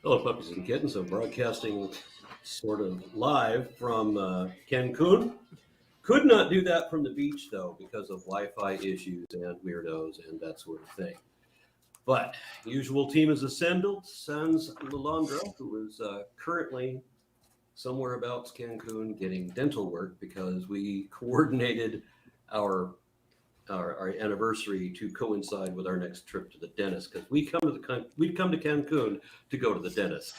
Hello, puppies and kittens. I'm broadcasting sort of live from Cancun. Could not do that from the beach, though, because of Wi-Fi issues and weirdos and that sort of thing. But usual team is assembled. Sans Lalandra, who is currently somewhere about Cancun getting dental work because we coordinated our anniversary to coincide with our next trip to the dentist, because we've come to Cancun to go to the dentist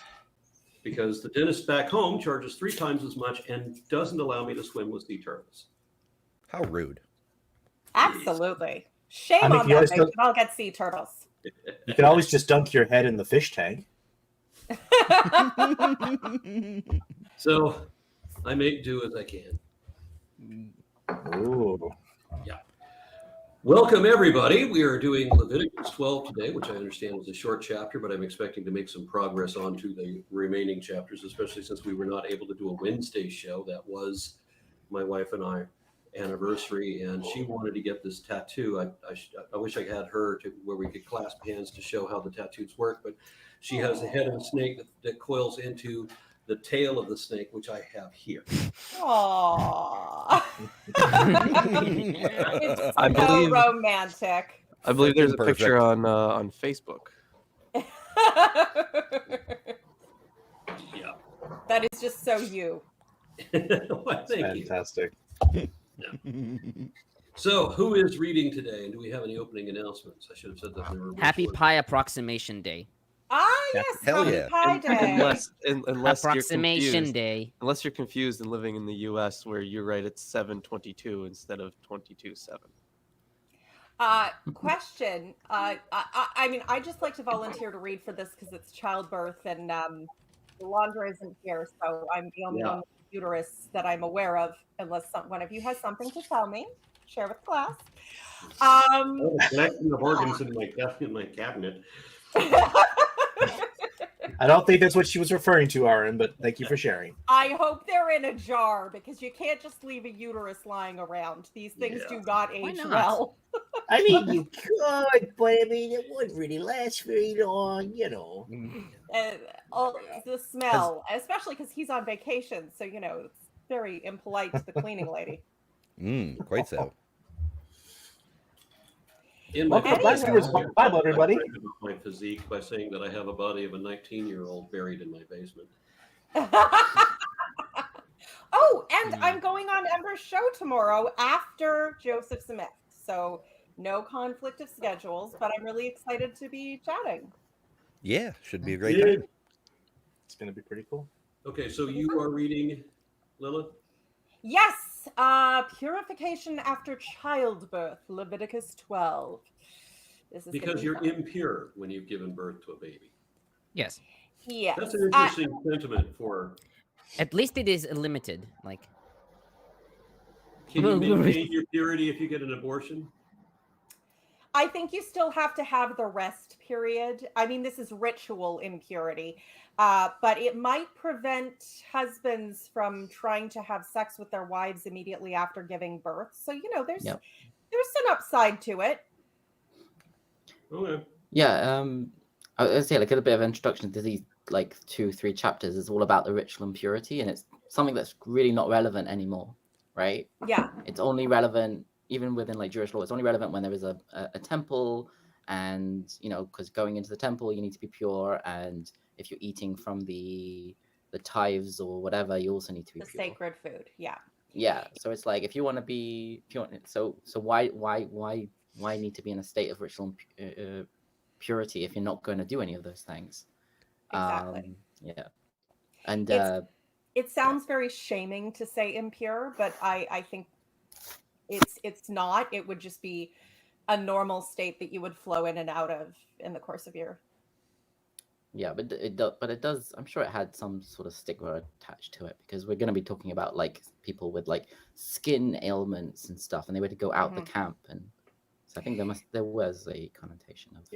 because the dentist back home charges 3 times as much and doesn't allow me to swim with sea turtles. How rude. Absolutely. Shame on them. They should all get sea turtles. You can always just dunk your head in the fish tank. So I make do as I can. Ooh. Yeah. Welcome, everybody. We are doing Leviticus 12 today, which I understand was a short chapter, but I'm expecting to make some progress on to the remaining chapters, especially since we were not able to do a Wednesday show. That was my wife and I anniversary, and she wanted to get this tattoo. I wish I had her to where we could clasp hands to show how the tattoos work, but she has the head of a snake that coils into the tail of the snake, which I have here. Aww. It's so romantic. I believe there's a picture on Facebook. Yeah. That is just so you. Well, thank Fantastic. you. Yeah. So, who is reading today, and do we have any opening announcements? I should have said that. Happy Pi Approximation Day. Ah, yes. Hell Happy yeah. Pi Day. Unless Approximation Day. Unless you're confused and living in the U.S., where you're right, it's 7/22 instead of 22/7. Question. I mean, I just like to volunteer to read for this because it's childbirth, and Laundra isn't here, so I'm the only one with uterus that I'm aware of, unless one of you has something to tell me. Share with class. Collection of organs in my cabinet. I don't think that's what she was referring to, Aaron, but thank you for sharing. I hope they're in a jar, because you can't just leave a uterus lying around. These things do not age well. I mean, you could, but I mean, it wouldn't really last very long, you know. The smell, especially because he's on vacation, so, you know, it's very impolite to the cleaning lady. Quite so. Welcome to Blasphemers Bible, everybody. My physique by saying that I have a body of a 19-year-old buried in my basement. Oh, and I'm going on Ember's show tomorrow after Joseph Smith, so no conflict of schedules, but I'm really excited to be chatting. Yeah, should be a great time. It's going to be pretty cool. Okay, so you are reading, Lilith? Yes, purification after childbirth, Leviticus 12. This is because you're impure when you've given birth to a baby. Yes. Yes. That's an interesting sentiment for... At least it is limited. Like, can you maintain your purity if you get an abortion? I think you still have to have the rest period. I mean, this is ritual impurity, but it might prevent husbands from trying to have sex with their wives immediately after giving birth. So, you know, there's an upside to it. Okay. Yeah, I was say like a little bit of introduction to these like 2-3 chapters is all about the ritual impurity, and it's something that's really not relevant anymore, right? Yeah. It's only relevant even within like Jewish law. It's only relevant when there is a temple, and you know, because going into the temple you need to be pure, and if you're eating from the tithes or whatever, you also need to be pure. The sacred food, yeah. Yeah, so it's like if you want to be pure, so why need to be in a state of ritual purity if you're not going to do any of those things? Exactly. Yeah, and it sounds very shaming to say impure, but I think it's not. It would just be a normal state that you would flow in and out of in the course of your. Yeah, but it does. I'm sure it had some sort of stigma attached to it, because we're going to be talking about like people with like skin ailments and stuff, and they were to go out the camp, and so I think there was a connotation of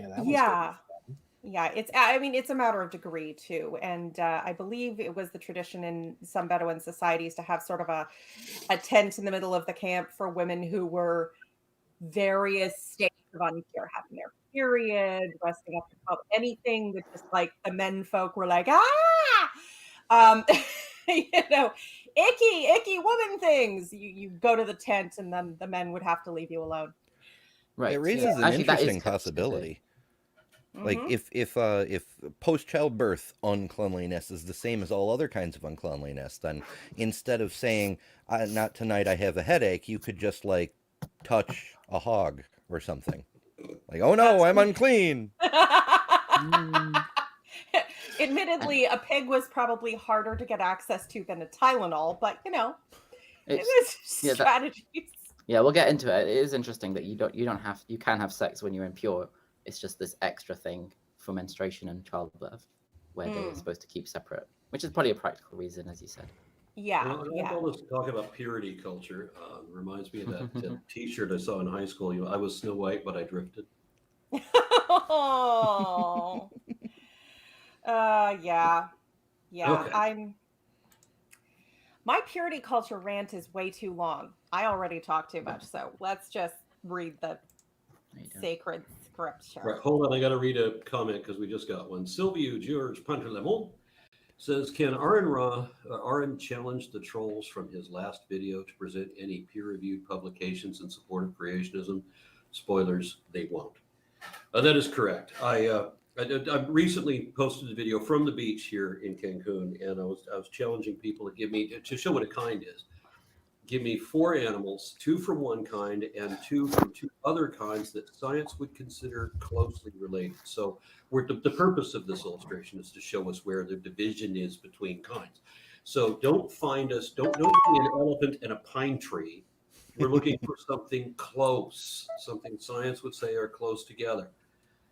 it's a matter of degree too, and I believe it was the tradition in some Bedouin societies to have sort of a tent in the middle of the camp for women who were various states of unimpure, having their period, dressing up about anything that just like the men folk were like, ah, icky woman things. You go to the tent and then the men would have to leave you alone. Right. It raises an Actually, that is interesting possibility. Like Mhm. if post childbirth uncleanliness is the same as all other kinds of uncleanliness, then instead of saying not tonight, I have a headache, you could just like touch a hog or something. Like, oh no, I'm unclean. Admittedly, a pig was probably harder to get access to than a Tylenol, but it It's, was yeah, that- strategies. yeah, we'll get into it. It is interesting that you can have sex when you're impure. It's just this extra thing for menstruation and childbirth, where they're supposed to keep separate, which is probably a practical reason, as you said. Yeah, Well, yeah. all this talk about purity culture reminds me of that T-shirt I saw in high school. I was Snow White, but I drifted. Oh. Yeah. Okay. My purity culture rant is way too long. I already talked too much, so let's just read the There you go. sacred scripture. Right, hold on. I got to read a comment because we just got one. Sylvia George Pantelemont says, can Aaron challenge the trolls from his last video to present any peer-reviewed publications in support of creationism? Spoilers, they won't. That is correct. I recently posted a video from the beach here in Cancun, and I was challenging people to show what a kind is. Give me 4 animals, 2 from one kind and 2 from 2 other kinds that science would consider closely related. So the purpose of this illustration is to show us where the division is between kinds. So don't see an elephant and a pine tree. We're looking for something close, something science would say are close together.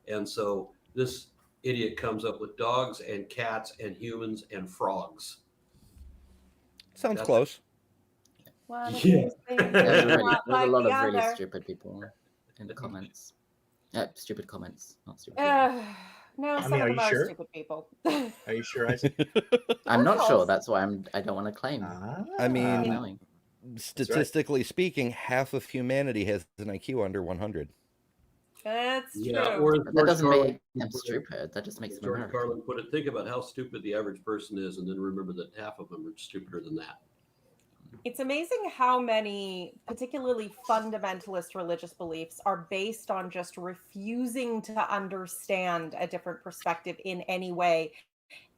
And so this idiot comes up with dogs and cats and humans and frogs. Sounds That's- close. One of Yeah. these things There's is a not lot like the of really other. stupid people in the comments. Stupid comments, not stupid. No, I some mean, of are them you are sure? stupid people. Are you sure, Isaac? I'm not Girls. sure. That's why I don't want to claim. I mean, Knowing. statistically speaking, half of humanity has an IQ under 100. That's Yeah, true. or as But that George doesn't Carlin make them put it- stupid. That just makes them George American. Carlin put it, think about how stupid the average person is, and then remember that half of them are stupider than that. It's amazing how many, particularly fundamentalist religious beliefs, are based on just refusing to understand a different perspective in any way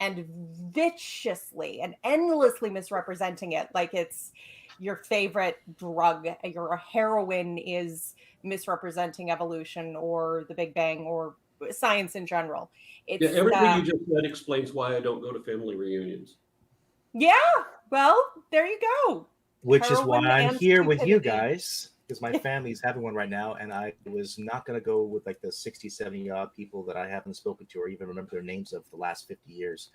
and viciously and endlessly misrepresenting it like it's your favorite drug. Your heroin is misrepresenting evolution or the Big Bang or science in general. It's, Yeah, everything you just said explains why I don't go to family reunions. yeah, well, there you go. Which is why Heroin I'm and here with you stupidity. guys, because my family's having one right now, and I was not going to go with like the 60, 70 odd people that I haven't spoken to or even remember their names of the last 50 years.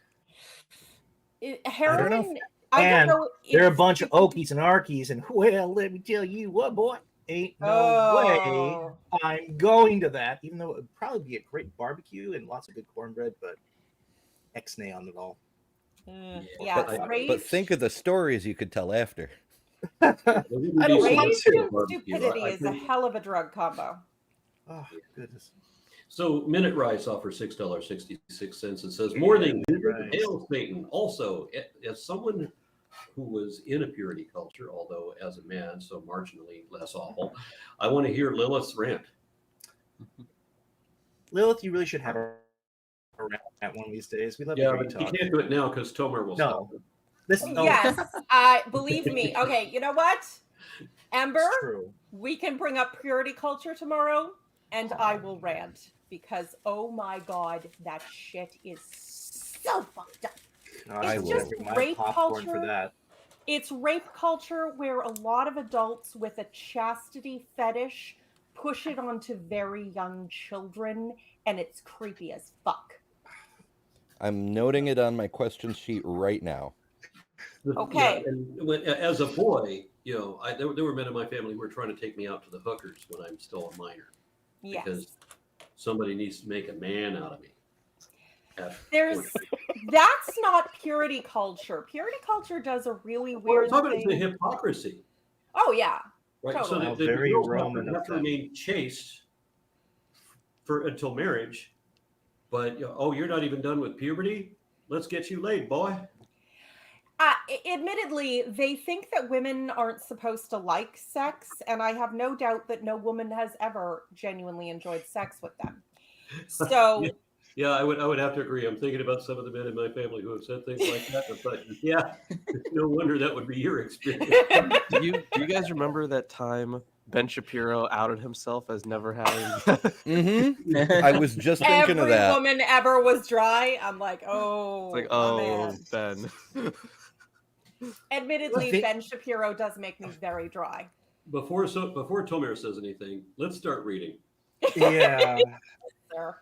Heroin, I And don't know. They're a if- bunch of Okies and Arkies, and well, let me tell you what, boy, ain't no way I'm going to that, even though it would probably be a great barbecue and lots of good cornbread, but X-nay on it all. Yeah, But think of the stories you could tell after. I don't want rage to. and stupidity is a hell of a drug combo. Oh, goodness. So Minute Rice offers $6.66 and says, morning, Rice. hail Satan. Also, as someone who was in a purity culture, although as a man, so marginally less awful, I want to hear Lilith's rant. Lilith, you really should have a rant at one of these days. We love Yeah, to hear but you you talk. can't do it now because Tomer will stop. No. This, no, Yes, believe me. Okay, you know what, Amber? it's true. We can bring up purity culture tomorrow, and I will rant because oh my god, that shit is so fucked up. No, I It's will. just bring my rape popcorn culture. for that. It's rape culture where a lot of adults with a chastity fetish push it onto very young children, and it's creepy as fuck. I'm noting it on my question sheet right now. Okay. Yeah, and as a boy, there were men in my family who were trying to take me out to the hookers when I'm still a minor. Yes. Because somebody needs to make a man out of me. That's not purity culture. Purity culture does a really weird Well, it's the thing. hypocrisy, Oh yeah. right? Totally. So How the very girls Roman have of to them. remain chaste for until marriage. But oh, you're not even done with puberty? Let's get you laid, boy. Admittedly, they think that women aren't supposed to like sex, and I have no doubt that no woman has ever genuinely enjoyed sex with them. So yeah, I would have to agree. I'm thinking about some of the men in my family who have said things like that. But yeah, no wonder that would be your experience. Do you guys remember that time Ben Shapiro outed himself as never having? I was just thinking of that. every woman ever was dry. I'm like, oh, It's like, my oh, man. Ben. Admittedly, Ben Shapiro does make me very dry. Before Tomer says anything, let's start reading. Yeah. Sir.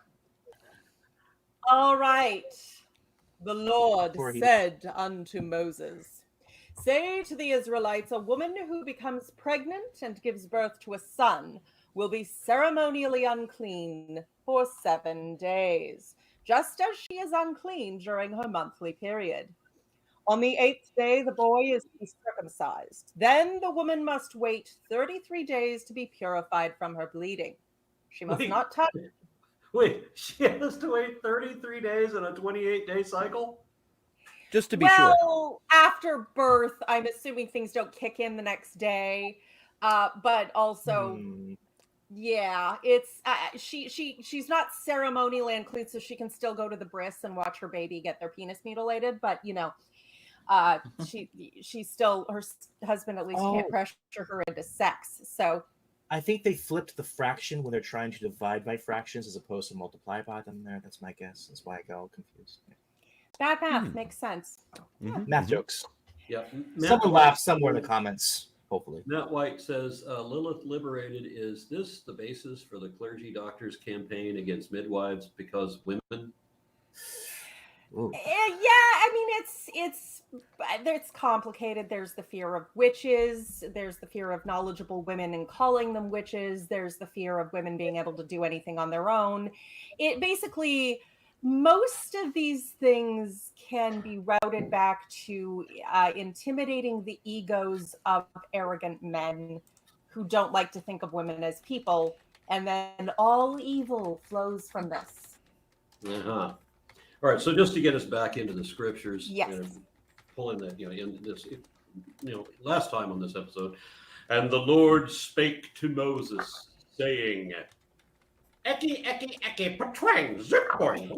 All right. The Lord said unto Moses, say to the Israelites, a woman who becomes pregnant and gives birth to a son will be ceremonially unclean for 7 days, just as she is unclean during her monthly period. On the 8th day, the boy is to be circumcised. Then the woman must wait 33 days to be purified from her bleeding. She must not touch. Wait, she has to wait 33 days in a 28-day cycle? Just to be sure. Well, after birth, I'm assuming things don't kick in the next day. But also, yeah, it's she's not ceremonially unclean, so she can still go to the bris and watch her baby get their penis mutilated. But you know, she's still, her husband at least can't pressure her into sex. So I think they flipped the fraction when they're trying to divide by fractions as opposed to multiply by them. There, that's my guess. That's why I got all confused. bad math makes sense. Math jokes. Yeah, Someone laughed somewhere in the comments. Hopefully, Matt White says Lilith Liberated. Is this the basis for the clergy doctors' campaign against midwives because women? Yeah, I mean it's complicated. There's the fear of witches. There's the fear of knowledgeable women and calling them witches. There's the fear of women being able to do anything on their own. It basically, most of these things can be routed back to intimidating the egos of arrogant men who don't like to think of women as people, and then all evil flows from this. Uh-huh. All right, so just to get us back into the scriptures, Yes. Pulling that, in this, last time on this episode, and the Lord spake to Moses, saying, "Eki, eki, eki, patwang, zip boing."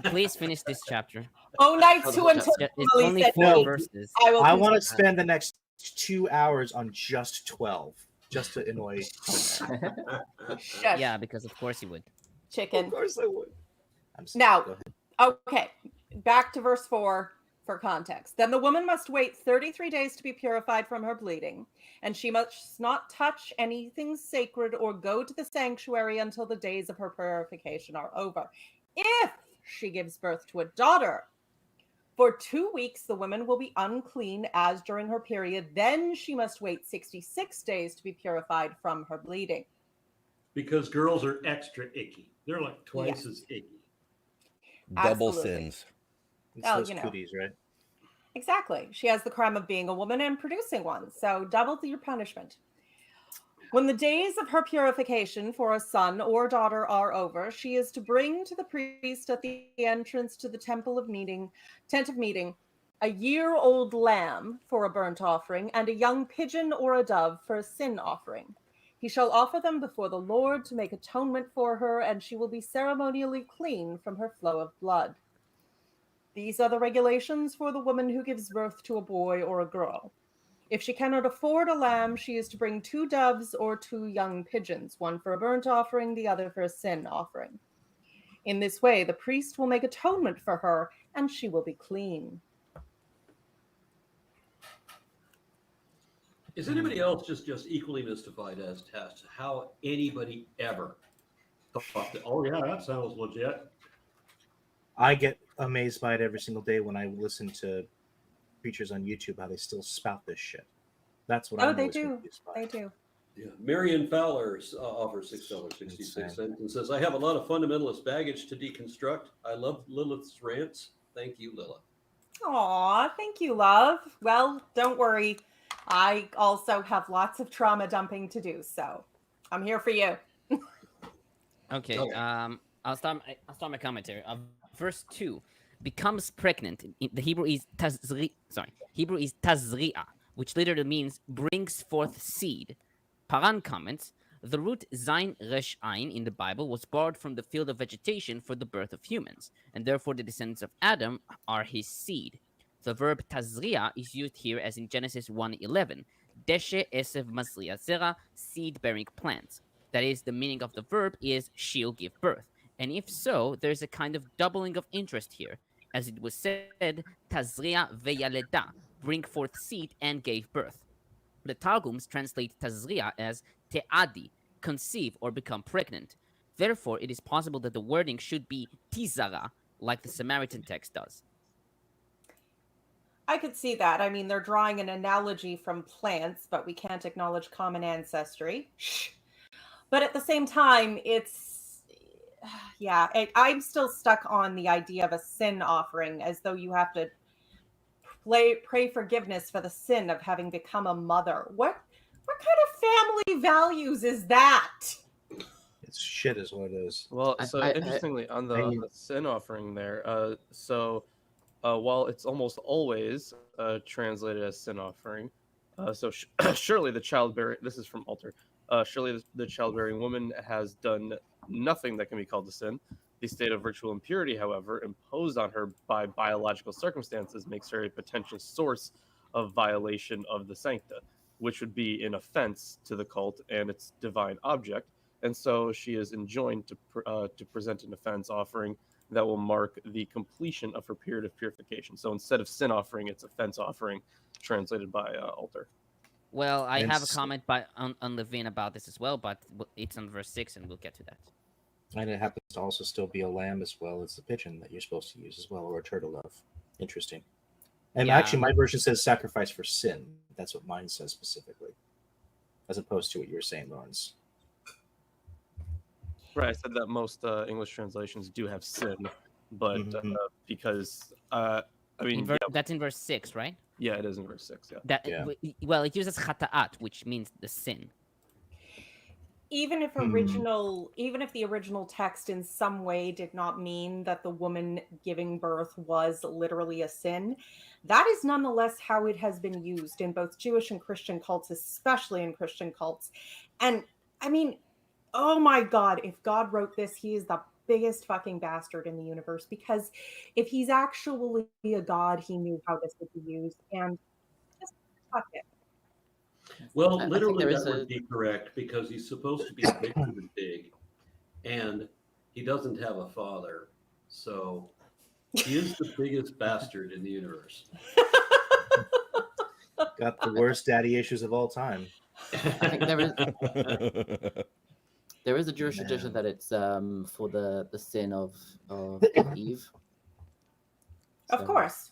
Please finish this chapter. Oh, nights who until It's only said 4 no. verses. I want to spend the next 2 hours on just 12, just to annoy. Shush. Yeah, because of course you would. Chicken. Of course I would. Now, okay, back to verse 4 for context. Then the woman must wait 33 days to be purified from her bleeding, and she must not touch anything sacred or go to the sanctuary until the days of her purification are over. If she gives birth to a daughter, for 2 weeks the woman will be unclean as during her period. Then she must wait 66 days to be purified from her bleeding. Because girls are extra icky. They're like twice as icky. Double Absolutely. sins. It's Oh, those you know. cooties, right? Exactly. She has the crime of being a woman and producing one. So double your punishment. When the days of her purification for a son or daughter are over, she is to bring to the priest at the entrance to the tent of meeting, a year-old lamb for a burnt offering and a young pigeon or a dove for a sin offering. He shall offer them before the Lord to make atonement for her, and she will be ceremonially clean from her flow of blood. These are the regulations for the woman who gives birth to a boy or a girl. If she cannot afford a lamb, she is to bring 2 doves or 2 young pigeons, one for a burnt offering, the other for a sin offering. In this way, the priest will make atonement for her, and she will be clean. Is anybody else just equally mystified as to how anybody ever thought that, oh yeah, that sounds legit? I get amazed by it every single day when I listen to preachers on YouTube, how they still spout this shit. That's what I'm they always do. confused by. They do. Yeah. Marion Fowler offers $6.66 and says, I have a lot of fundamentalist baggage to deconstruct. I love Lilith's rants. Thank you, Lilith. Aw, thank you, love. Well, don't worry. I also have lots of trauma dumping to do, so I'm here for you. Okay. Okay. I'll start my commentary. Verse 2 becomes pregnant. The Hebrew is Hebrew is tazri'ah, which literally means brings forth seed. Paran comments, the root zayin resh ayin in the Bible was borrowed from the field of vegetation for the birth of humans, and therefore the descendants of Adam are his seed. The verb tazri'ah is used here as in Genesis 1:11, deshe esev mazri'ah zera, seed-bearing plants. That is, the meaning of the verb is she'll give birth. And if so, there's a kind of doubling of interest here, as it was said, tazri'ah veyaleda, bring forth seed and gave birth. The Targums translate tazri'ah as te'adi, conceive or become pregnant. Therefore, it is possible that the wording should be tizara, like the Samaritan text does. I could see that. I mean, they're drawing an analogy from plants, but we can't acknowledge common ancestry. But at the same time, I'm still stuck on the idea of a sin offering, as though you have to pray forgiveness for the sin of having become a mother. What kind of family values is that? It's shit, is what it is. Well, so interestingly, on the sin offering there, while it's almost always translated as sin offering, surely the childbearing. This is from Alter. Surely the childbearing woman has done nothing that can be called a sin. The state of ritual impurity, however, imposed on her by biological circumstances, makes her a potential source of violation of the sancta, which would be an offense to the cult and its divine object. And so she is enjoined to present an offense offering that will mark the completion of her period of purification. So instead of sin offering, it's offense offering, translated by Alter. Well, I have a comment on Levine about this as well, but it's on verse 6, and we'll get to that. And it happens to also still be a lamb as well as the pigeon that you're supposed to use as well, or a turtle dove. Interesting. And actually, my version says sacrifice for sin. That's what mine says specifically, as opposed to what you were saying, Lawrence. Right, I said that most English translations do have sin, but because that's in verse 6, right? Yeah, it is in verse 6. Yeah. Well, it uses chata'at, which means the sin. Even if the original text in some way did not mean that the woman giving birth was literally a sin, that is nonetheless how it has been used in both Jewish and Christian cults, especially in Christian cults. And I mean, oh my God, if God wrote this, he is the biggest fucking bastard in the universe, because if he's actually a god, he knew how this would be used, and just fuck it. Well, literally that would be correct, because he's supposed to be a big human pig, and he doesn't have a father, so he is the biggest bastard in the universe. Got the worst daddy issues of all time. I think there is a Jewish tradition that it's for the sin of Eve. Of course.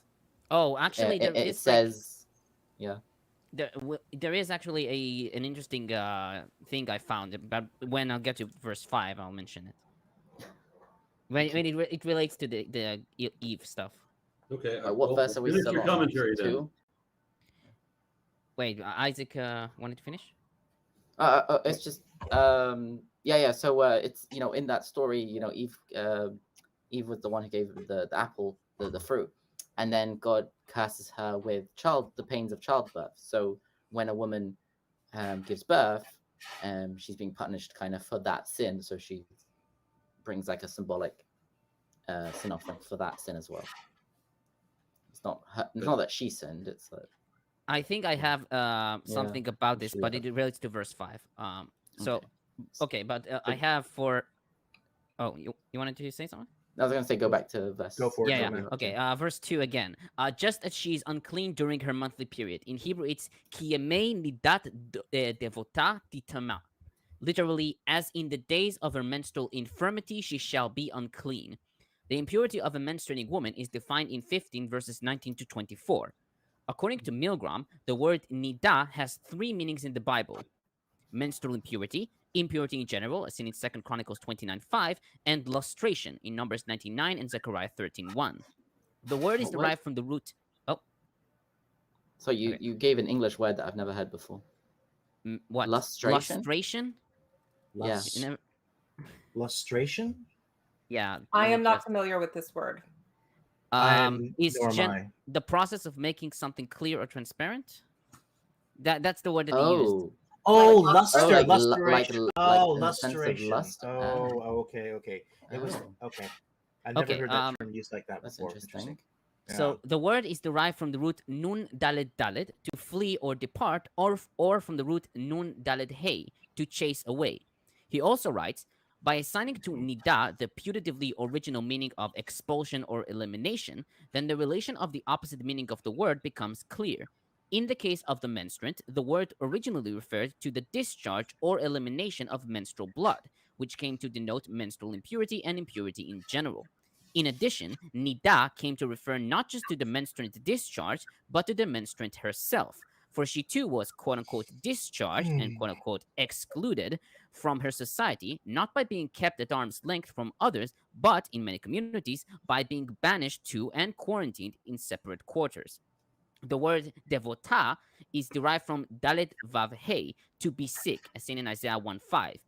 Oh, actually, it says, yeah. There is actually an interesting thing I found, but when I'll get to verse 5, I'll mention it. When it relates to the Eve stuff. Okay. What verse are we still your on? commentary then. 2? Wait, Isaac wanted to finish? It's just yeah. So it's in that story, Eve was the one who gave the apple, the fruit, and then God curses her with the pains of childbirth. So when a woman gives birth, she's being punished kind of for that sin. So she brings like a symbolic sin offering for that sin as well. It's not that she sinned. It's like, I think I have something about this, but it relates to verse 5. Okay, but I have for. Oh, you wanted to say something? I was going to say go back to verse. Go for it. Yeah. Okay, verse 2 again. Just as she is unclean during her monthly period. In Hebrew, it's ki yemei nidat devota titama. Literally, as in the days of her menstrual infirmity, she shall be unclean. The impurity of a menstruating woman is defined in 15 verses 19 to 24. According to Milgrom, the word nida has 3 meanings in the Bible: menstrual impurity, impurity in general, as seen in 2 Chronicles 29:5, and lustration in Numbers 99 and Zechariah 13:1. The word is derived from the root. Oh, so you gave an English word that I've never heard before. What? Lustration. Lustration? Yeah. You never- Lustration? yeah. I let me am not just- familiar with this word. is Nor am I. the process of making something clear or transparent. That's the word that they used. Oh, Oh, Like luster, like lustration. Oh, in the sense of lustration. lust? Oh, okay. It was Oh. okay. I never Okay, heard that term used like that That's before. interesting. So the word is derived from the root nun daled daled, to flee or depart, or from the root nun daled hey, to chase away. He also writes, by assigning to nida the putatively original meaning of expulsion or elimination, then the relation of the opposite meaning of the word becomes clear. In the case of the menstruant, the word originally referred to the discharge or elimination of menstrual blood, which came to denote menstrual impurity and impurity in general. In addition, nida came to refer not just to the menstruant discharge, but to the menstruant herself, for she too was quote-unquote discharged and quote-unquote excluded from her society, not by being kept at arm's length from others, but in many communities, by being banished to and quarantined in separate quarters. The word devota is derived from dalet vav hey, to be sick, as seen in Isaiah 1:5.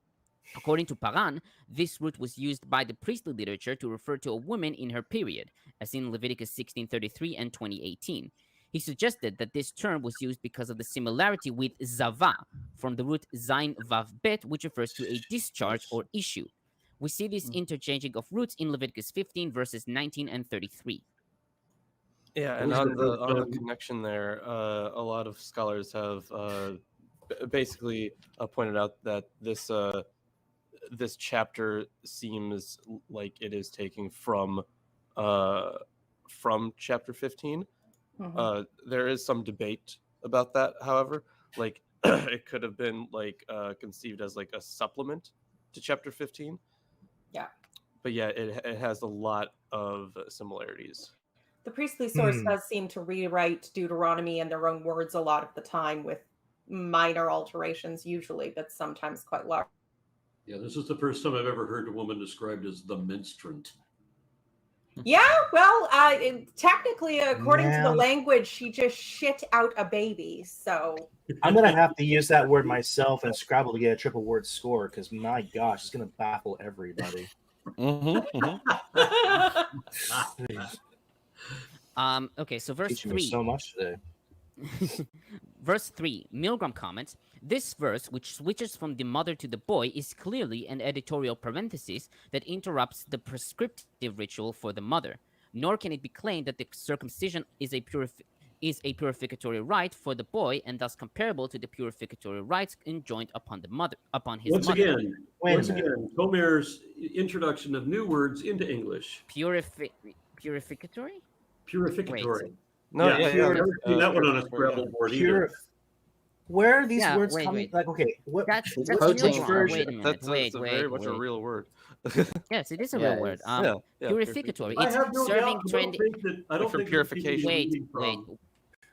According to Paran, this root was used by the priestly literature to refer to a woman in her period, as in Leviticus 16:33 and 20:18. He suggested that this term was used because of the similarity with zava, from the root zain vav bet, which refers to a discharge or issue. We see this interchanging of roots in Leviticus 15 verses 19 and 33. Yeah, and on the connection there, a lot of scholars have basically pointed out that this chapter seems like it is taking from chapter 15. There is some debate about that, however. Like it could have been like conceived as like a supplement to chapter 15. Yeah. But yeah, it has a lot of similarities. The priestly source does seem to rewrite Deuteronomy in their own words a lot of the time, with minor alterations usually, but sometimes quite large. Yeah, this is the first time I've ever heard a woman described as the menstruant. Yeah, well, technically, according to the language, she just shit out a baby. So I'm gonna have to use that word myself and Scrabble to get a triple word score, because my gosh, it's gonna baffle everybody. Okay, so verse Teaching 3. me so much today. Verse 3, Milgrom comments, this verse, which switches from the mother to the boy, is clearly an editorial parenthesis that interrupts the prescriptive ritual for the mother, nor can it be claimed that the circumcision is a purificatory rite for the boy, and thus comparable to the purificatory rites enjoined upon his mother. Once again, Tomer's introduction of new words into English. Purificatory? Purificatory. Wait. No, yeah. I've never seen that one on a Scrabble board either. Where are these words wait, coming? wait. Like, okay, what? That's which Milgrom. version? Wait a minute. That's Wait. very much a real word. Yes, it is a real word. Purificatory. I It's have no serving doubt. trendy. I don't From think purification. Wait.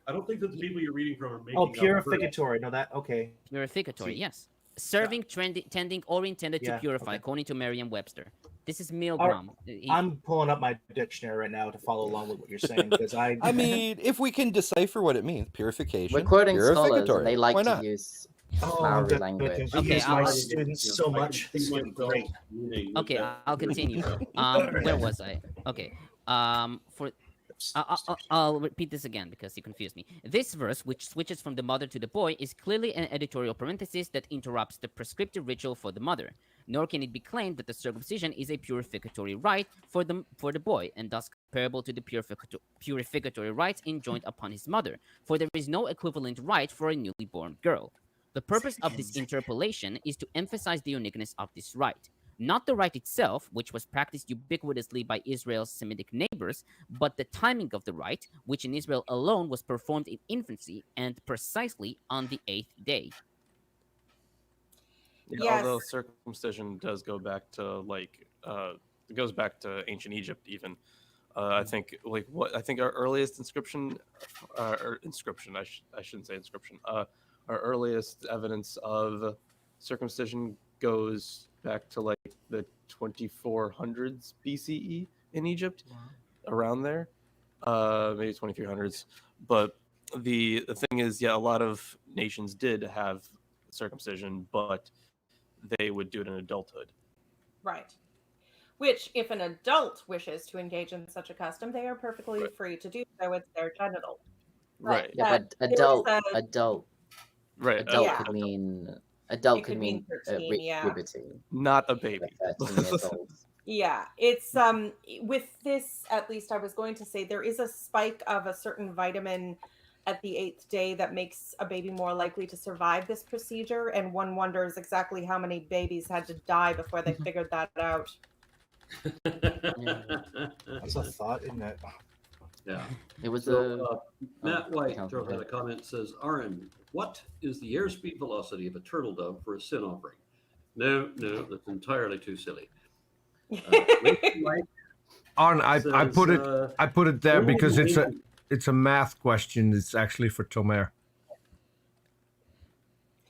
I don't think that the people you're reading from are making Oh, up purificatory. No, that okay. Purificatory, yes. Serving, tending, or intended to purify, according to Merriam-Webster. This is Milgrom. I'm pulling up my dictionary right now to follow along with what you're saying, because I mean, if we can decipher what it means, purification. We're quoting scholars, purificatory. and they like Why to not? use I'm flowery gonna language. confuse Okay, my I'll- students so much. This is gonna be great. Okay, I'll continue. Where was I? Okay. I'll repeat this again because you confused me. This verse, which switches from the mother to the boy, is clearly an editorial parenthesis that interrupts the prescriptive ritual for the mother. Nor can it be claimed that the circumcision is a purificatory rite for the boy, and thus comparable to the purificatory rites enjoined upon his mother, for there is no equivalent rite for a newly born girl. The purpose of this interpolation is to emphasize the uniqueness of this rite. Not the rite itself, which was practiced ubiquitously by Israel's Semitic neighbors, but the timing of the rite, which in Israel alone was performed in infancy and precisely on the 8th day. Yeah, Yes. although circumcision does go back to it goes back to ancient Egypt even. I think our earliest inscription, I shouldn't say inscription. Our earliest evidence of circumcision goes back to like the 2400s BCE in Egypt, around there, maybe 2300s. But the thing is, a lot of nations did have circumcision, but they would do it in adulthood. Right. Which, if an adult wishes to engage in such a custom, they are perfectly free to do so with their genital. Right. Yeah, but there's adult a- adult Right. adult Yeah. could mean It adult could could mean mean 13, yeah. puberty. Not a baby. 13 years old. Yeah, it's with this, at least I was going to say, there is a spike of a certain vitamin at the 8th day that makes a baby more likely to survive this procedure, and one wonders exactly how many babies had to die before they figured that out. That's a thought, isn't it? Yeah. It was So, Matt oh, White sounds throws out good. a comment, says, Aaron, what is the airspeed velocity of a turtle dove for a sin offering? No, that's entirely too silly. Mike On, I says, put it there only because the it's a math question. It's actually for Tomer.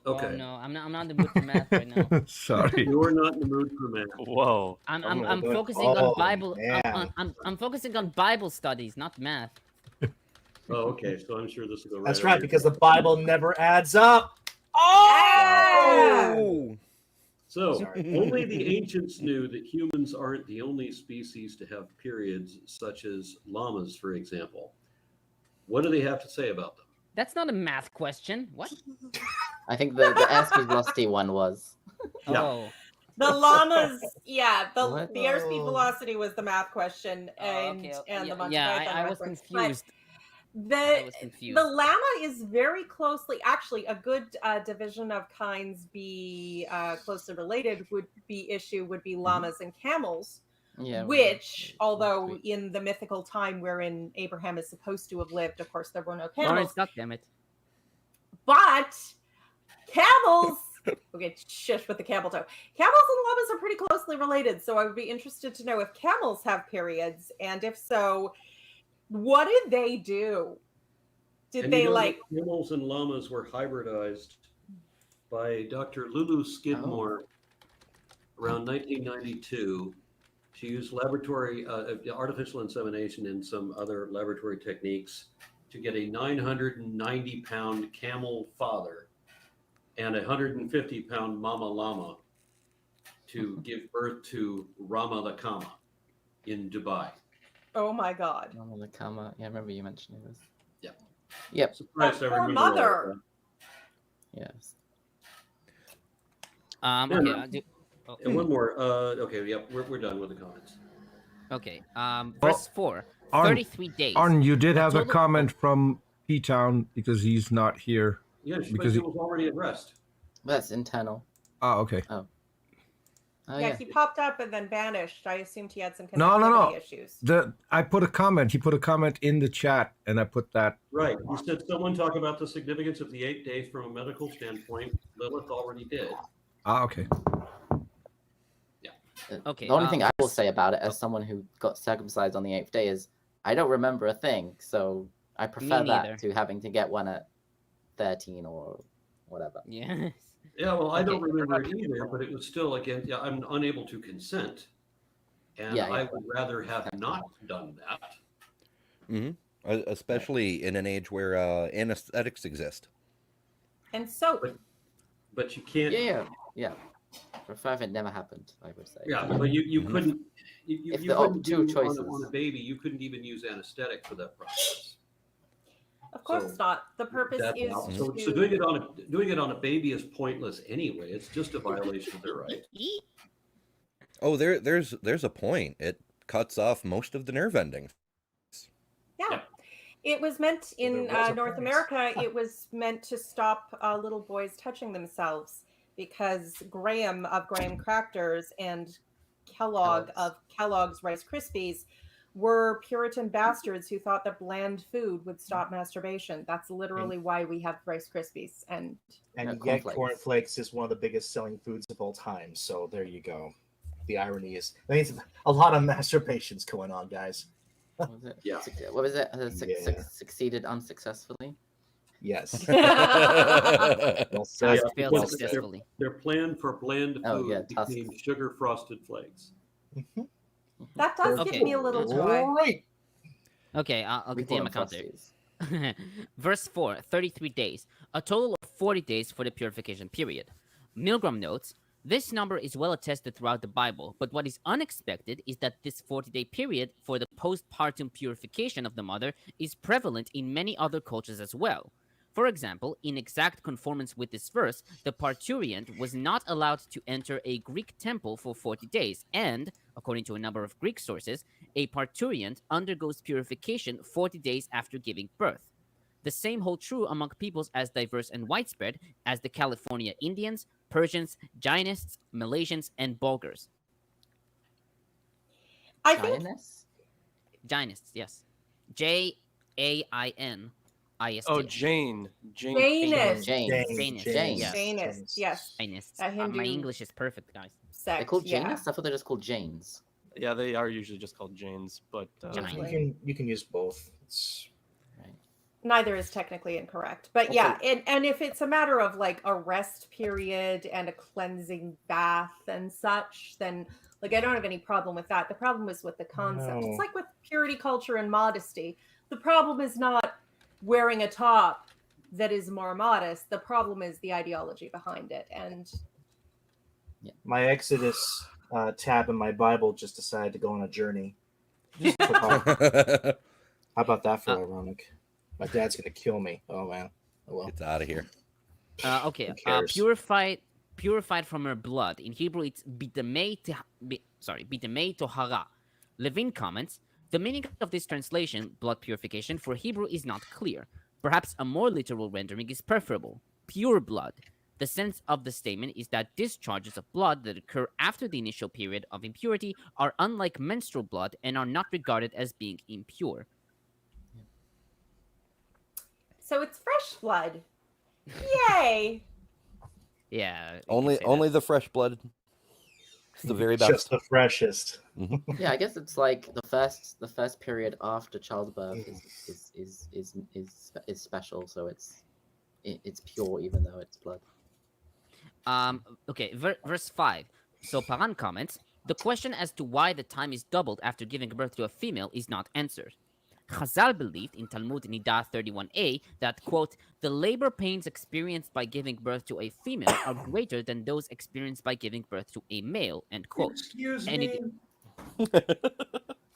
Okay. Oh, no, I'm not in the mood for math right now. Sorry. You're not in the mood for math. Whoa. I'm good. focusing Oh, on Bible. man. I'm focusing on Bible studies, not math. Oh, okay. So I'm sure this will go right. That's over right, your because the head. Bible never adds up. Oh! So Sorry. only the ancients knew that humans aren't the only species to have periods, such as llamas, for example. What do they have to say about them? That's not a math question. What? I think the airspeed velocity one was. Yeah. Oh. The llamas, yeah, the What? airspeed Oh. velocity was the math question, and Okay. and the monkey yeah, python I was reference. But confused. I The was confused. the llama is very closely, actually, a good division of kinds be closely related would be llamas and camels, Yeah. which, well, although sweet. in the mythical time wherein Abraham is supposed to have lived, of course, there were no Lawrence, camels, goddammit. but camels. Okay, shush with the camel toe. Camels and llamas are pretty closely related, so I would be interested to know if camels have periods, and if so, what did they do? Did And they you know like? that camels and llamas were hybridized by Dr. Lulu Skidmore around 1992. She used laboratory artificial insemination and some other laboratory techniques to get a 990-pound camel father and a 150-pound mama llama to give birth to Rama the Kama in Dubai. Oh my God! One on the camera. Yeah, I remember you mentioning this. Yeah. Yep. Surprised That I poor remember all mother. that. Yes. Okay. I'll do, And one more. Okay, yep, we're done with the comments. okay. Verse 4. Arn- 33 days. Arn, you did have a Total- comment from P-Town because he's not here. Yes, but Because it he- was already addressed. That's internal. Oh, okay. Oh Yeah, yeah. he popped up and then vanished. I assumed he had some No, connectivity no. issues. I put a comment. He put a comment in the chat, and I put that. Right. You said someone talk about the significance of the 8 days from a medical standpoint. Lilith already did. Ah, okay. Okay, The only thing I will verse- say about it, as someone who got circumcised on the 8th day, is I don't remember a thing. So I prefer neither. that to having to get one at 13 or whatever. Yes. Yeah, well, I don't Okay. remember it either, but it was still, again, yeah, I'm unable to consent. And Yeah, I yeah. would rather have not done that. Especially in an age where anesthetics exist. And so, But you can't. Yeah. Prefer if it never happened, I would say. Yeah, but you Mhm. couldn't. You If you the couldn't two do choices. on a baby. You couldn't even use anesthetic for that process. of course So not. The purpose That's is out. to. So doing it on a baby is pointless anyway. It's just a violation of their right. Oh, there's a point. It cuts off most of the nerve endings. Yeah. It was meant in There was a North price. America, it was meant to stop little boys touching themselves because Graham of Graham Crackers and Kellogg Kellogg's. of Kellogg's Rice Krispies were Puritan bastards who thought that bland food would stop masturbation. That's literally why we have Rice Krispies. And And Yeah, yet cornflakes. cornflakes is one of the biggest selling foods of all time. So there you go. The irony is, that means a lot of masturbations going on, guys. What was it? Yeah. What was it? Yeah. Succeeded unsuccessfully? Yes. Oh, Well said. Yeah, Failed well, successfully. Their plan for bland food Oh, yeah, tusks. became sugar frosted flakes. Mhm. that does Okay. give me a little joy. Right. Okay, I'll We call continue my them commentary. Frosties. Verse 4, 33 days. A total of 40 days for the purification period. Milgrom notes, This number is well attested throughout the Bible, but what is unexpected is that this 40-day period for the postpartum purification of the mother is prevalent in many other cultures as well. For example, in exact conformance with this verse, the parturient was not allowed to enter a Greek temple for 40 days, and, according to a number of Greek sources, a parturient undergoes purification 40 days after giving birth. The same hold true among peoples as diverse and widespread as the California Indians, Persians, Jainists, Malaysians, and Bulgars. I think Zionist? Jainists, yes. Jain. Oh, Jane. Janus. Janus, Janus, yes. Jainists. A Hindu My English is perfect, guys. They're sect. called Yeah. Janus? I thought they're just called Janes. Yeah, they are usually just called Janes, but You can use both. It's Neither is technically incorrect, but yeah, and if it's a matter of like a rest period and a cleansing bath and such, then like I don't have any problem with that. The problem is with the concept. No. It's like with purity culture and modesty. The problem is not wearing a top that is more modest. The problem is the ideology behind it. And my Exodus tab in my Bible just decided to go on a journey. Just took off. How about that for ironic? My dad's gonna kill me. Oh man. Oh well. It's out of here. Okay. Who cares? Purified from her blood. In Hebrew, it's bitamei tohara. Levine comments, the meaning of this translation, blood purification, for Hebrew is not clear. Perhaps a more literal rendering is preferable. Pure blood. The sense of the statement is that discharges of blood that occur after the initial period of impurity are unlike menstrual blood and are not regarded as being impure. so it's fresh blood. Yay! Yeah. you can only say only that. the fresh blood. It's the very Just best. the freshest. Yeah, I guess it's like the first period after childbirth is special, so it's pure even though it's blood. Okay, verse 5. So Paran comments, the question as to why the time is doubled after giving birth to a female is not answered. Chazal believed in Talmud Nida 31a that, quote, the labor pains experienced by giving birth to a female are greater than those experienced by giving birth to a male, end quote. Excuse And me.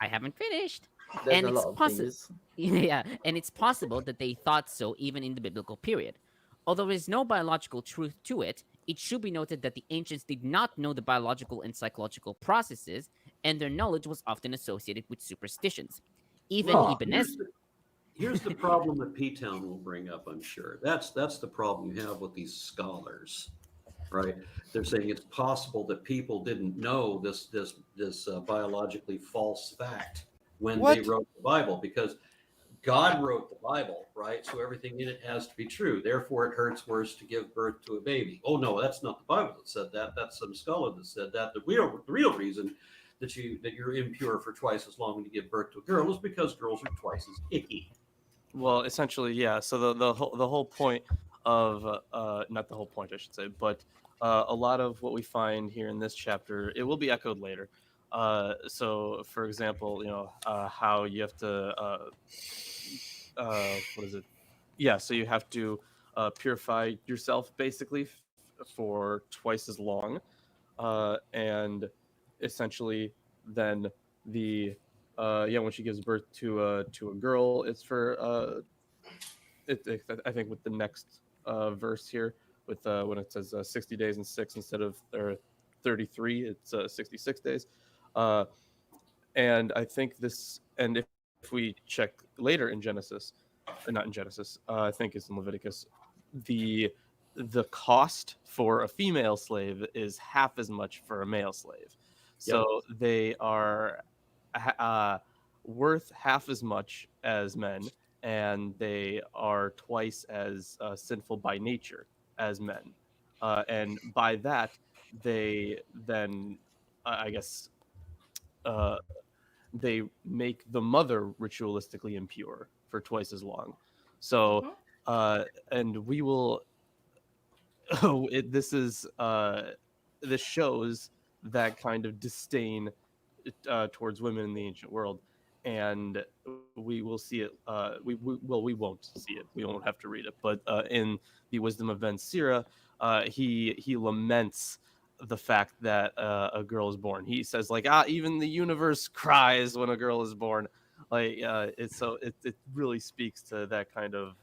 I haven't finished. There's And a it's lot of possible. these. Yeah, and it's possible that they thought so even in the biblical period. Although there is no biological truth to it, it should be noted that the ancients did not know the biological and psychological processes, and their knowledge was often associated with superstitions. Even Well, Ibn here's Ezra. Here's the problem that P-Town will bring up, I'm sure. That's the problem you have with these scholars, right? They're saying it's possible that people didn't know this biologically false fact when they What? wrote the Bible, because God wrote the Bible, right? So everything in it has to be true. Therefore, it hurts worse to give birth to a baby. Oh no, that's not the Bible that said that. That's some scholar that said that. The real reason that you're impure for twice as long when you give birth to a girl is because girls are twice as icky. Well, essentially, yeah. So the whole point of not the whole point, I should say, but a lot of what we find here in this chapter, it will be echoed later. So, for example, how you have to what is it? Yeah, so you have to purify yourself basically for twice as long, and essentially then the when she gives birth to a girl, it's for I think with the next verse here with when it says 60 days and 6 instead of 33, it's 66 days, and I think this, and if we check later in Genesis, not in Genesis, I think it's in Leviticus, the cost for a female slave is half as much for a male slave. So they are worth half as much as men, and they are twice as sinful by nature as men. And by that, they then, I guess, they make the mother ritualistically impure for twice as long. So, and we will. This shows that kind of disdain towards women in the ancient world, and we will see it. We won't see it. We won't have to read it. But in the Wisdom of Ben Sira, he laments the fact that a girl is born. He says like, even the universe cries when a girl is born. Like it really speaks to that kind of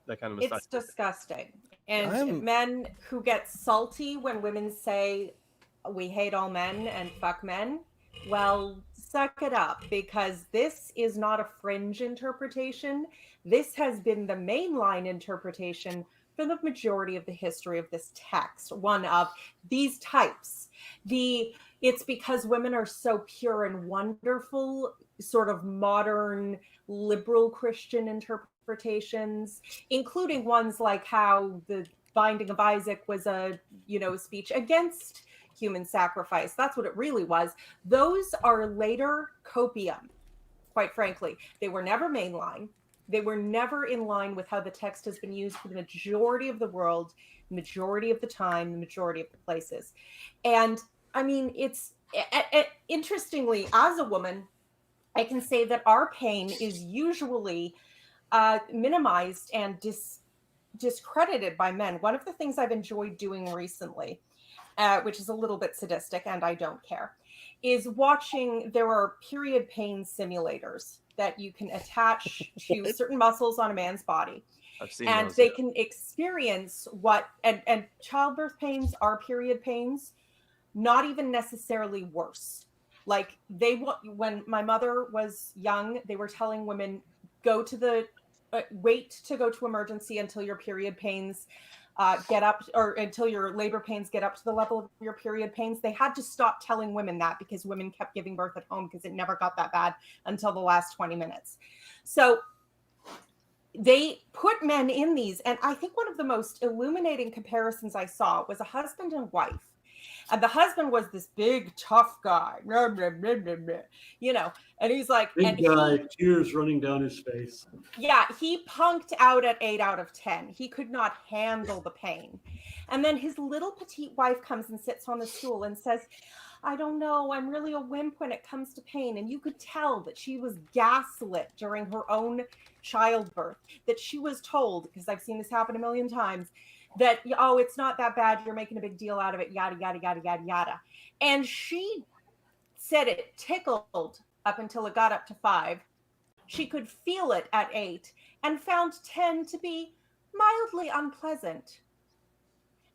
misogyny. It's disgusting. And men who get salty when women say we hate all men and fuck men, well, suck it up, because this is not a fringe interpretation. This has been the mainline interpretation for the majority of the history of this text, one of these types. It's because women are so pure and wonderful, sort of modern liberal Christian interpretations, including ones like how the binding of Isaac was a speech against human sacrifice. That's what it really was. Those are later copium, quite frankly. They were never mainline. They were never in line with how the text has been used for the majority of the world, majority of the time, the majority of the places. And I mean, it's interestingly, as a woman, I can say that our pain is usually minimized and discredited by men. One of the things I've enjoyed doing recently, which is a little bit sadistic and I don't care, is watching, there are period pain simulators that you can attach to certain muscles on a man's body. I've seen and those, they can experience what, and childbirth pains are period pains, not even necessarily worse. Like when my mother was young, they were telling women, wait to go to emergency until your period pains get up, or until your labor pains get up to the level of your period pains. They had to stop telling women that because women kept giving birth at home because it never got that bad until the last 20 minutes. So they put men in these. And I think one of the most illuminating comparisons I saw was a husband and wife. And the husband was this big, tough guy, blah, blah, blah, blah, blah, and he's like, big guy, tears running down his face. Yeah, he punked out at 8 out of 10. He could not handle the pain. And then his little petite wife comes and sits on the stool and says, I don't know, I'm really a wimp when it comes to pain. And you could tell that she was gaslit during her own childbirth, that she was told, because I've seen this happen a million times, that, oh, it's not that bad, you're making a big deal out of it, yada, yada, yada, yada, yada. And she said it tickled up until it got up to 5. She could feel it at 8 and found 10 to be mildly unpleasant.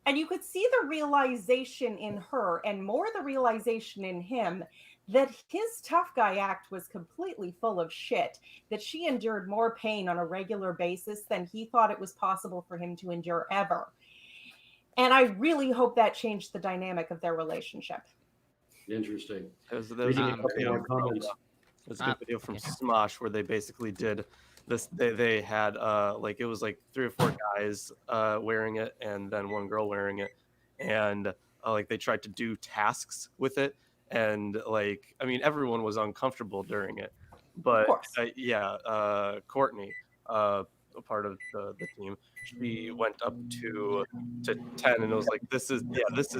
And you could see the realization in her, and more the realization in him, that his tough guy act was completely full of shit, that she endured more pain on a regular basis than he thought it was possible for him to endure ever. And I really hope that changed the dynamic of their relationship. Interesting. There's a good video from Smosh where they basically did this. They had it was like 3 or 4 guys wearing it and then one girl wearing it, and they tried to do tasks with it, and everyone was uncomfortable during it, but Courtney, a part of the team, she went up to 10 and it was like, this is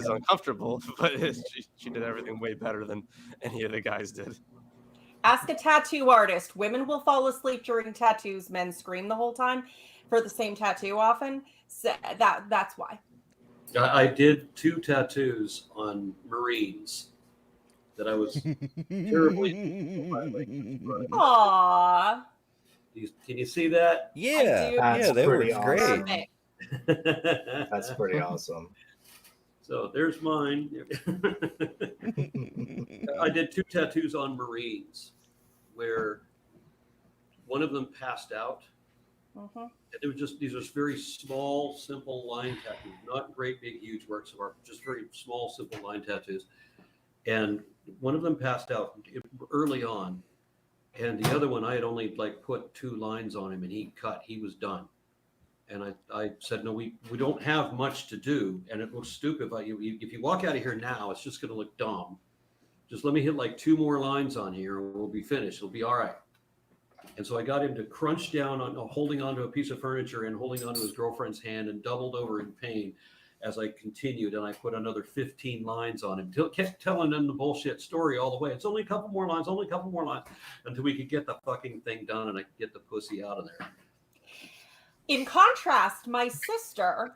uncomfortable, but she did everything way better than any of the guys did. Ask a tattoo artist. Women will fall asleep during tattoos. Men scream the whole time for the same tattoo often. So that's why. I did 2 tattoos on Marines that I was terribly. Aww. Can you see that? Yeah, that was awesome. great. That's pretty awesome. So there's mine. I did 2 tattoos on Marines where one of them passed out. Mm-hmm. And it was these are very small, simple line tattoos, not great, big, huge works of art, just very small, simple line tattoos. And one of them passed out early on. And the other one, I had only put 2 lines on him and he was done. And I said, no, we don't have much to do. And it looks stupid. If you walk out of here now, it's just going to look dumb. Just let me hit 2 more lines on here and we'll be finished. It'll be all right. And so I got him to crunch down on holding onto a piece of furniture and holding onto his girlfriend's hand and doubled over in pain as I continued. And I put another 15 lines on him, kept telling them the bullshit story all the way. It's only a couple more lines, until we could get the fucking thing done and I could get the pussy out of there. In contrast, my sister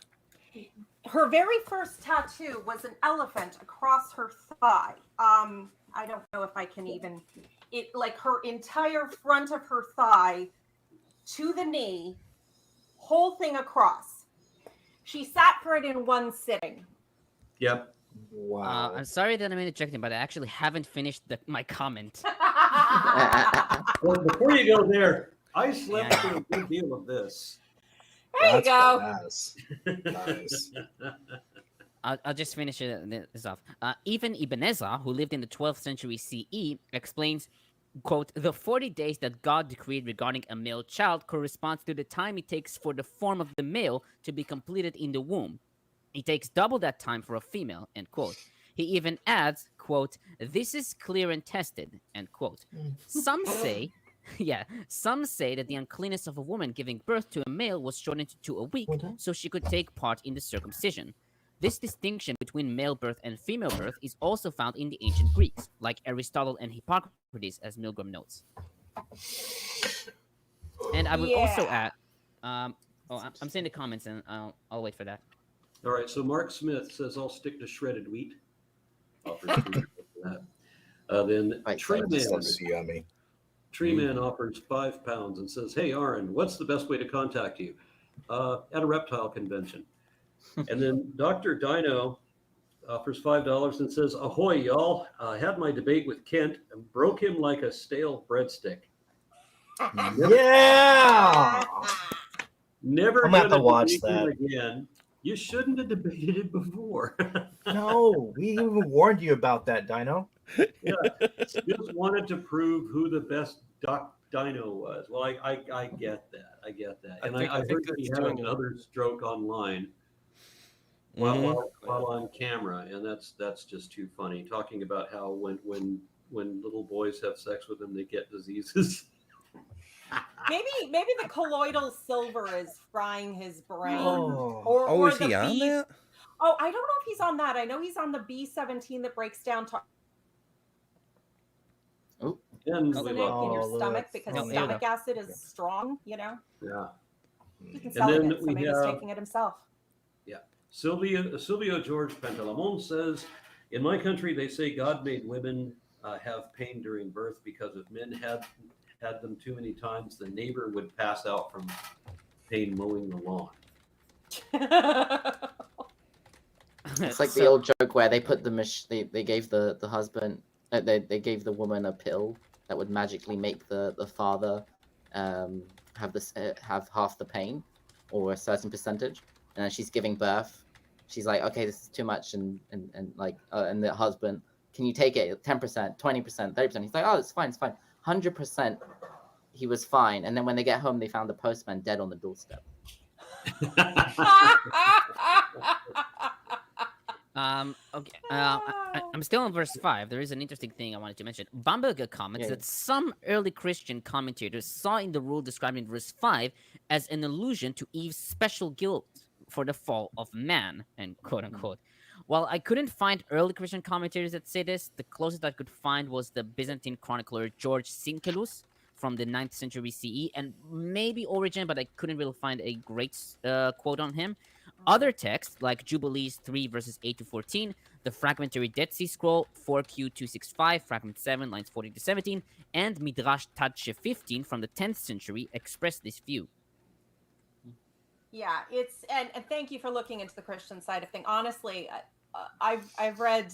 her very first tattoo was an elephant across her thigh. I don't know if I can even, like her entire front of her thigh to the knee, whole thing across. She sat for it in one sitting. Yep. Wow. I'm sorry that I'm interjecting, but I actually haven't finished my comment. Well, before you go there, I slept through a good deal of this. There you go. Nice. Nice. I'll just finish this off. Even Ibn Ezra, who lived in the 12th century CE, explains, quote, the 40 days that God decreed regarding a male child corresponds to the time it takes for the form of the male to be completed in the womb. It takes double that time for a female, end quote. He even adds, quote, this is clear and tested, end quote. Some say that the uncleanness of a woman giving birth to a male was shortened to a week so she could take part in the circumcision. This distinction between male birth and female birth is also found in the ancient Greeks, like Aristotle and Hippocrates, as Milgrom notes. And I would also add, I'm saying the comments, and I'll wait for that. All right, so Mark Smith says, I'll stick to shredded wheat. Offers $3 for that. Then Tree Man offers £5 and says, hey, Aaron, what's the best way to contact you? At a reptile convention. And then Dr. Dino offers $5 and says, ahoy, y'all. Had my debate with Kent and broke him like a stale breadstick. Yeah. Never I'm gonna have to gonna watch debate him that. again. You shouldn't have debated it before. No, we even warned you about that, Dino. Yeah, just wanted to prove who the best Dino was. Well, I get that. I get that. And I heard that he had another stroke online while on camera, and that's just too funny. Talking about how when little boys have sex with them, they get diseases. Maybe the colloidal silver is frying his brain. Or is he on that? Oh, I don't know if he's on that. I know he's on the B17 that breaks down to arsenic in your stomach because stomach acid is strong, you know? Yeah. He can sell it, so maybe he's taking it himself. Yeah. Silvio George Pantalamon says, in my country, they say God made women have pain during birth because if men had them too many times, the neighbor would pass out from pain mowing the lawn. It's like the old joke where they put they gave the husband, they gave the woman a pill that would magically make the father have half the pain or a certain percentage, and then she's giving birth. She's like, okay, this is too much, and the husband, can you take it? 10%, 20%, 30%. He's like, oh, it's fine. 100%. He was fine, and then when they get home, they found the postman dead on the doorstep. Okay. I'm still on verse 5. There is an interesting thing I wanted to mention. Bamberger comments that some early Christian commentators saw in the rule described in verse 5 as an allusion to Eve's special guilt for the fall of man, and quote unquote. While I couldn't find early Christian commentators that say this, the closest I could find was the Byzantine chronicler George Sinkelus from the 9th century CE, and maybe Origen, but I couldn't really find a great quote on him. Other texts, like Jubilees 3 verses 8 to 14, the fragmentary Dead Sea Scroll 4Q265, fragment 7, lines 40 to 17, and Midrash Tadshe 15 from the 10th century express this view. Yeah, it's and thank you for looking into the Christian side of things. Honestly, I've read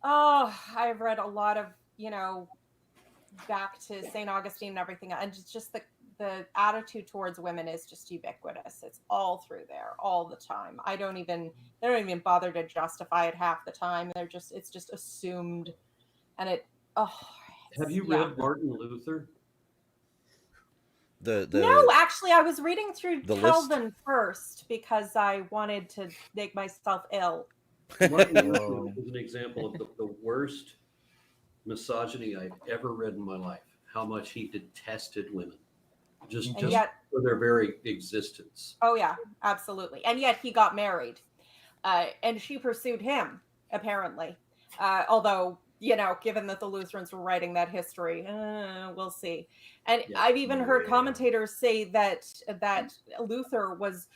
a lot of, you know, back to St. Augustine and everything, and it's just the attitude towards women is just ubiquitous. It's all through there all the time. They don't even bother to justify it half the time. It's just assumed, and have you read Martin Luther? No, actually, I was reading through Calvin list? first because I wanted to make myself ill. Martin Luther is an example of the worst misogyny I've ever read in my life. How much he detested women, just for their very existence. Oh yeah, absolutely. And yet he got married, and she pursued him apparently. Although, you know, given that the Lutherans were writing that history, we'll see. And I've even heard commentators say that Luther was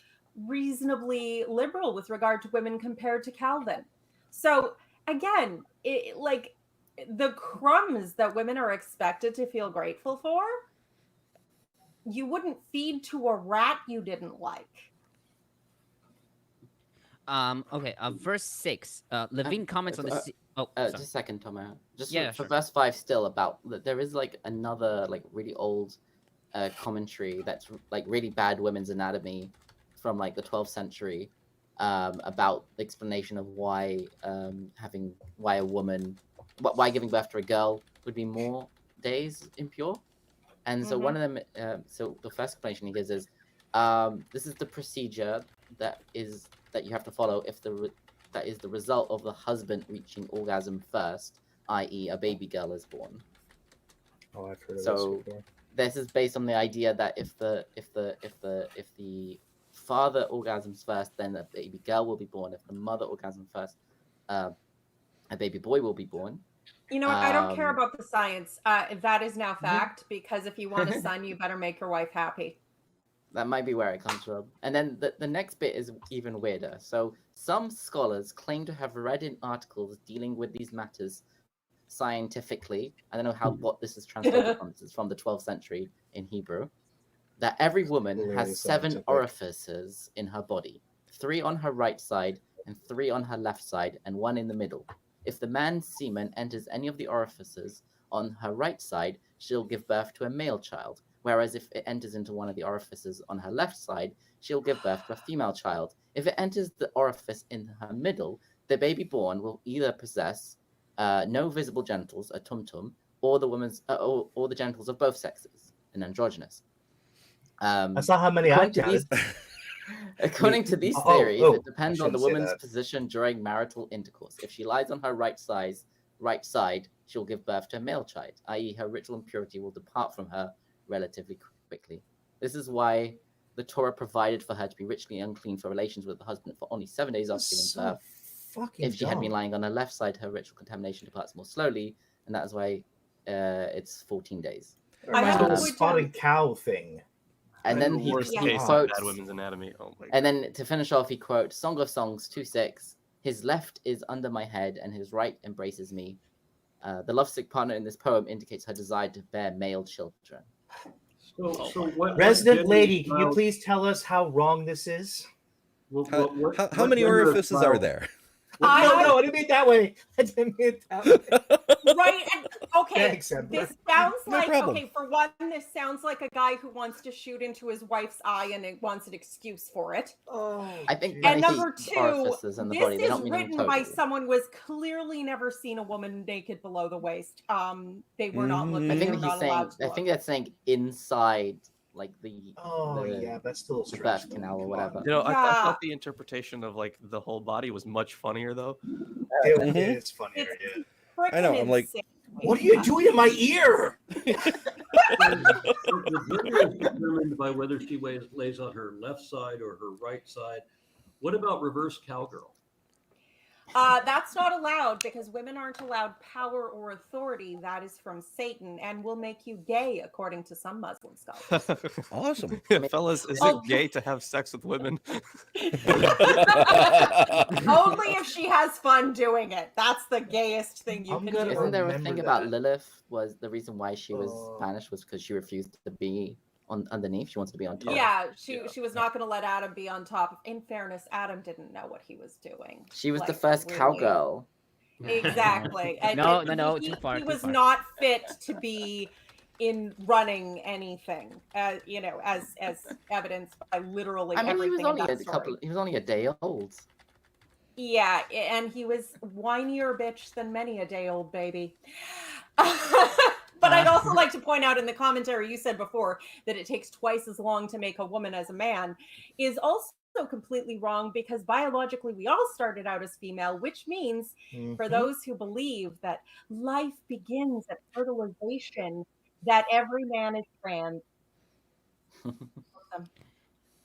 reasonably liberal with regard to women compared to Calvin. So again, like the crumbs that women are expected to feel grateful for, you wouldn't feed to a rat you didn't like. Okay, verse 6. Levine comments on the... Just a second, Tomo. Just Yeah, for sure. verse 5 still about... There is like another like really old commentary that's like really bad women's anatomy from like the 12th century about the explanation of why why giving birth to a girl would be more days impure. And so one of them, so the first explanation he gives is, this is the procedure that you have to follow if that is the result of the husband reaching orgasm first, i.e., a baby girl is born. Oh, I've heard of So this before. this is based on the idea that if the father orgasms first, then a baby girl will be born. If the mother orgasms first, a baby boy will be born. You know what? I don't care about the science. That is now fact, because if you want a son, you better make your wife happy. That might be where it comes from. And then the next bit is even weirder. So some scholars claim to have read in articles dealing with these matters scientifically. I don't know what this is translated from. This is from the 12th century in Hebrew. That every woman Really has 7 scientific. orifices in her body. 3 on her right side and 3 on her left side and 1 in the middle. If the man's semen enters any of the orifices on her right side, she'll give birth to a male child. Whereas if it enters into one of the orifices on her left side, she'll give birth to a female child. If it enters the orifice in her middle, the baby born will either possess no visible genitals, a tum-tum, or the woman's or the genitals of both sexes, an androgynous. That's not how many I counted. According to these theories, it depends on the woman's position during marital intercourse. If she lies on her right side, she'll give birth to a male child, i.e., her ritual impurity will depart from her relatively quickly. This is why the Torah provided for her to be ritually unclean for relations with the husband for only 7 days after giving birth. If she had been lying on her left side, her ritual contamination departs more slowly, and that's why it's 14 days. The spotted cow thing. And then he worst case quotes, bad women's anatomy. Oh my God. and then to finish off, he quotes Song of Songs 2:6. His left is under my head, and his right embraces me. The lovesick partner in this poem indicates her desire to bear male children. So what Resident gender lady, can you child- please tell us how wrong this is? How many orifices are there? No, I didn't mean it that way. I didn't mean it that way. Right. And, okay. Thanks, Ember. This sounds No like, problem. okay, for one, this sounds like a guy who wants to shoot into his wife's eye and it wants an excuse for it. I think. And I think number 2, orifices in the this body, they is don't mean them written by totally. someone who has clearly never seen a woman naked below the waist. They were not looking. I They think were he's not saying. allowed to I look. think that's saying inside, like the. Oh, the, yeah, that's still a the stretch. birth canal or whatever. You know, I Yeah. thought the interpretation of like the whole body was much funnier though. It is funnier, yeah. I know, I'm like, Insane. What are you doing in my ear? The gender is determined by whether she lays on her left side or her right side. What about reverse cowgirl? That's not allowed because women aren't allowed power or authority. That is from Satan and will make you gay, according to some Muslim scholars. Awesome. Fellas, is Oh. it gay to have sex with women? Only if she has fun doing it. That's the gayest thing you I'm can gonna do. Isn't there a remember thing about that. Lilith? Was the reason why she was Oh. banished was because she refused to be on underneath? She wants to be on top. Yeah, she was not going to let Adam be on top. In fairness, Adam didn't know what he was doing. She was the Like, first really. cowgirl. Exactly. And No, he, too far, He too was far. not fit to be in running anything, you know, as evidenced by literally I mean, he was everything only in a that story. He was only a day old. Yeah, and he was whinier bitch than many a day old baby. But I'd also like to point out in the commentary you said before that it takes twice as long to make a woman as a man is also completely wrong because biologically we all started out as female, which means for those who believe that life begins at fertilization, that every man is trans.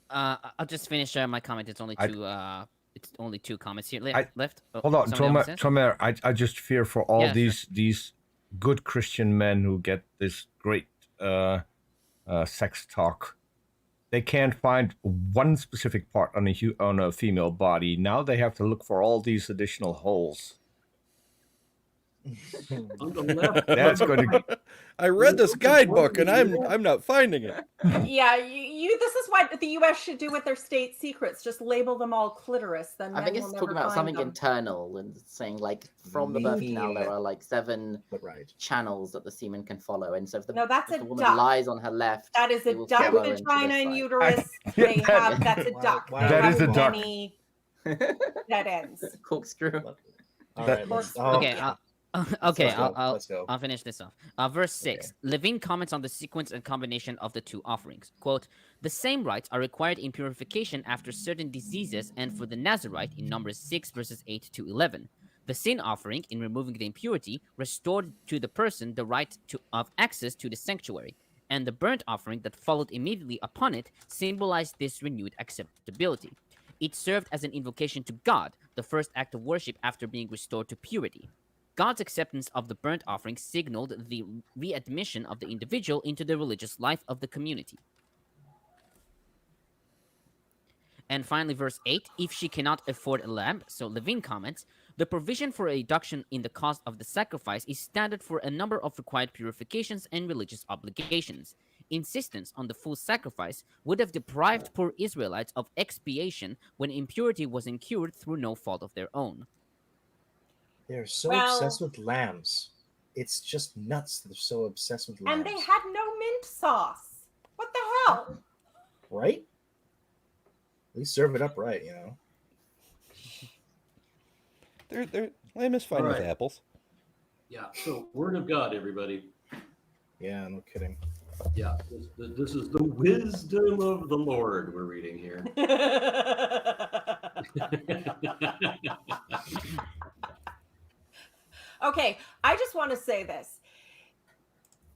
I'll just finish my comment. It's only two comments here left. Oh, Hold on, somebody else says? Tomer, I just fear for all Yeah, sure. these good Christian men who get this great sex talk they can't find one specific part on a female body. Now they have to look for all these additional holes. On the left. That's going to. I read this guidebook and I'm not finding it. Yeah, you. This is what the U.S. should do with their state secrets. Just label them all clitoris. Then I think men it's will talking never about find something them. internal and saying like from the birth canal there are like 7 Right. channels that the semen can follow, and so if the, No, that's if a the woman duct. lies on her left, That is it a will duct, follow into vagina, this and side. uterus. They have that's a Why- duct. why- They That have is a duct. many dead ends. Corkscrew. All That- right. Let's, Okay, okay, let's go. I'll Let's go. finish this off. Verse 6. Levine comments on the sequence and combination of the two offerings. Quote, the same rites are required in purification after certain diseases and for the Nazarite in Numbers 6 verses 8 to 11. The sin offering, in removing the impurity, restored to the person the right of access to the sanctuary, and the burnt offering that followed immediately upon it symbolized this renewed acceptability. It served as an invocation to God, the first act of worship after being restored to purity. God's acceptance of the burnt offering signaled the readmission of the individual into the religious life of the community. And finally, verse 8, if she cannot afford a lamb, so Levine comments, the provision for a reduction in the cost of the sacrifice is standard for a number of required purifications and religious obligations. Insistence on the full sacrifice would have deprived poor Israelites of expiation when impurity was incurred through no fault of their own. They're so Well- obsessed with lambs. It's just nuts. They're so obsessed with lambs. And they had no mint sauce. What the hell? Right? At least serve it up right, you know. Lamb is fine with Alright. apples. Yeah. So, Word of God, everybody. Yeah, no kidding. Yeah. This is the wisdom of the Lord we're reading here. Okay, I just want to say this.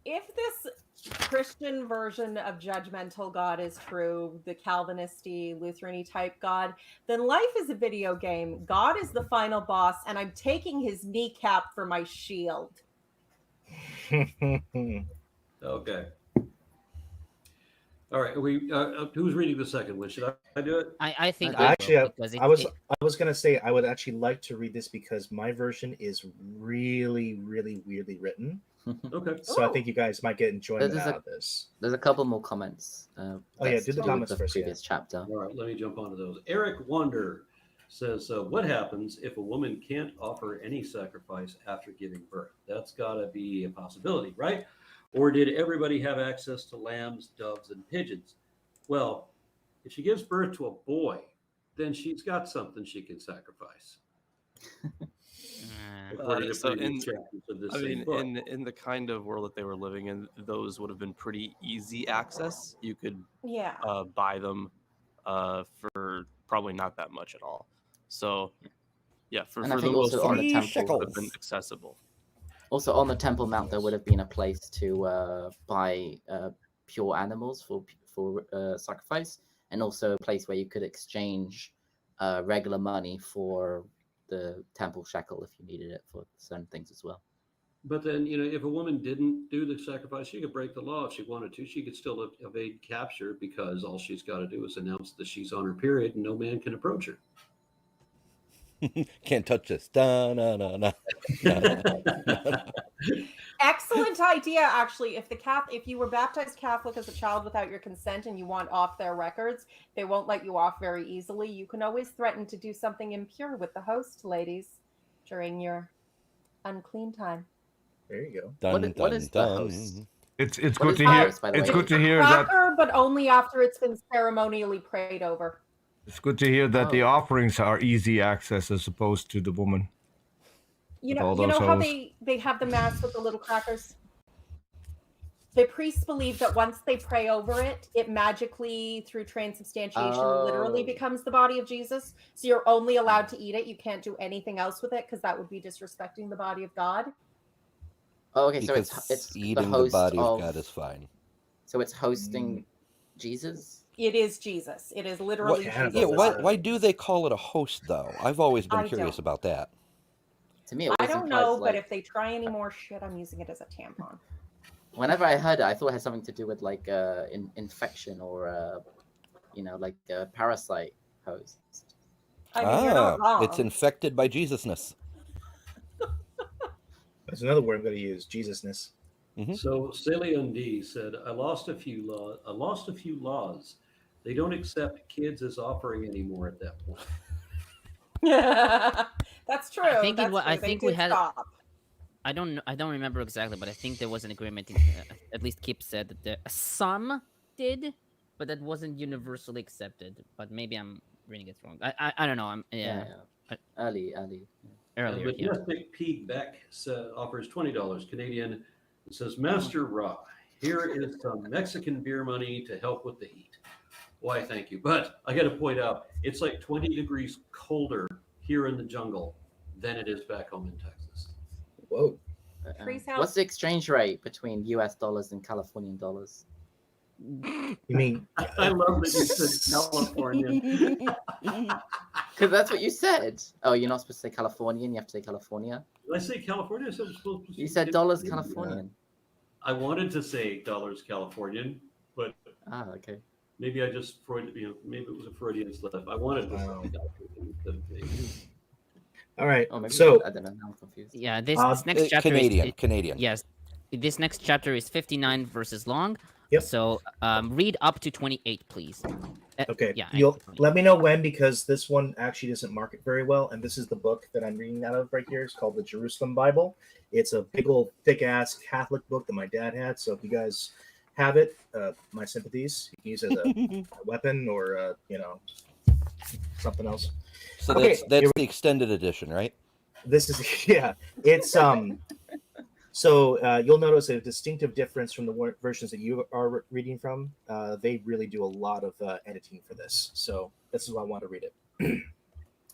If this Christian version of judgmental God is true, the Calvinisty, Lutheran type God, then life is a video game. God is the final boss, and I'm taking his kneecap for my shield. Okay. All right. Who's reading the second one? Should I do it? I think Actually, will, because I was gonna say I would actually like to read this because my version is really, really weirdly written. Okay. So I think you guys might get enjoyment There's out a- of this. There's a couple more comments. yeah, that's do to the with comments the first, yeah. previous chapter. All right. Let me jump onto those. Eric Wonder says, what happens if a woman can't offer any sacrifice after giving birth? That's got to be a possibility, right? Or did everybody have access to lambs, doves, and pigeons? Well, if she gives birth to a boy, then she's got something she can sacrifice. According to So previous chapters of this I same mean, book. in the kind of world that they were living in, those would have been pretty easy access. You could Yeah. buy them for probably not that much at all. So, yeah, for And I the think most also part, on the Three temple, would have been shekels. accessible. also on the Temple Mount, there would have been a place to buy pure animals for sacrifice, and also a place where you could exchange regular money for the temple shekel if you needed it for certain things as well. But then, if a woman didn't do the sacrifice, she could break the law if she wanted to. She could still evade capture because all she's got to do is announce that she's on her period and no man can approach her. Can't touch this. Da, na, na, na. Excellent idea, actually. If you were baptized Catholic as a child without your consent and you want off their records, they won't let you off very easily. You can always threaten to do something impure with the host, ladies, during your unclean time. There you go. Dun, What dun, is the dun. host? It's What good is to the hear. host, by the It's way? good to hear that. Cracker, but only after it's been ceremonially prayed over. It's good to hear that the Oh. offerings are easy access as opposed to the woman. You With know, all you know those how hoes. they have the mass with the little crackers? The priests believe that once they pray over it, it magically, through transubstantiation, literally Oh. becomes the body of Jesus. So you're only allowed to eat it. You can't do anything else with it because that would be disrespecting the body of God. Oh, okay, so Because it's the eating the host body of of God is fine. So it's hosting Jesus. It is Jesus. It is literally What- Jesus. Yeah, Why- why do they call it a host though? I've always been I curious don't. about that. To me, it I always don't implies, know, like, but if they try any more shit, I'm using it as a tampon. whenever I heard it, I thought it had something to do with like infection or like a parasite host. I mean, you're not wrong. It's infected by Jesusness. That's another word I'm going to use, Jesusness. Mm-hmm. So Celian D said, I lost a few laws. They don't accept kids as offering anymore at that point. That's true. I think That's I true. They think we did had. stop. I don't remember exactly, but I think there was an agreement. At least Kip said that some did, but that wasn't universally accepted. But maybe I'm reading it wrong. I don't know. Early. Earlier. Yeah. Majestic P. Beck offers $20 Canadian. It says, Master Ra, here is some Mexican beer money to help with the heat. Why, thank you. But I got to point out, it's like 20 degrees colder here in the jungle than it is back home in Texas. Whoa. What's the exchange rate between US dollars and Californian dollars? You mean? I love that you said California. Because that's what you said. Oh, you're not supposed to say Californian. You have to say California. Did I say California? I said I'm supposed to You said dollars Californian. I wanted to say dollars Californian, but Okay. maybe I just maybe it was a Freudian slip. I wanted to say dollars. All right. Oh, maybe So I don't know. I'm confused. Yeah. This next chapter Canadian. Yes. This next chapter is 59 verses long. Yep. So read up to 28, please. Okay. Yeah. You'll let me know when, because this one actually doesn't market very well, and this is the book that I'm reading out of right here. It's called the Jerusalem Bible. It's a big old thick ass Catholic book that my dad had. So if you guys have it, my sympathies. You can use it as a weapon or something else. So Okay, that's the extended edition, right? This is it's So you'll notice a distinctive difference from the versions that you are reading from. They really do a lot of editing for this. So this is why I want to read it.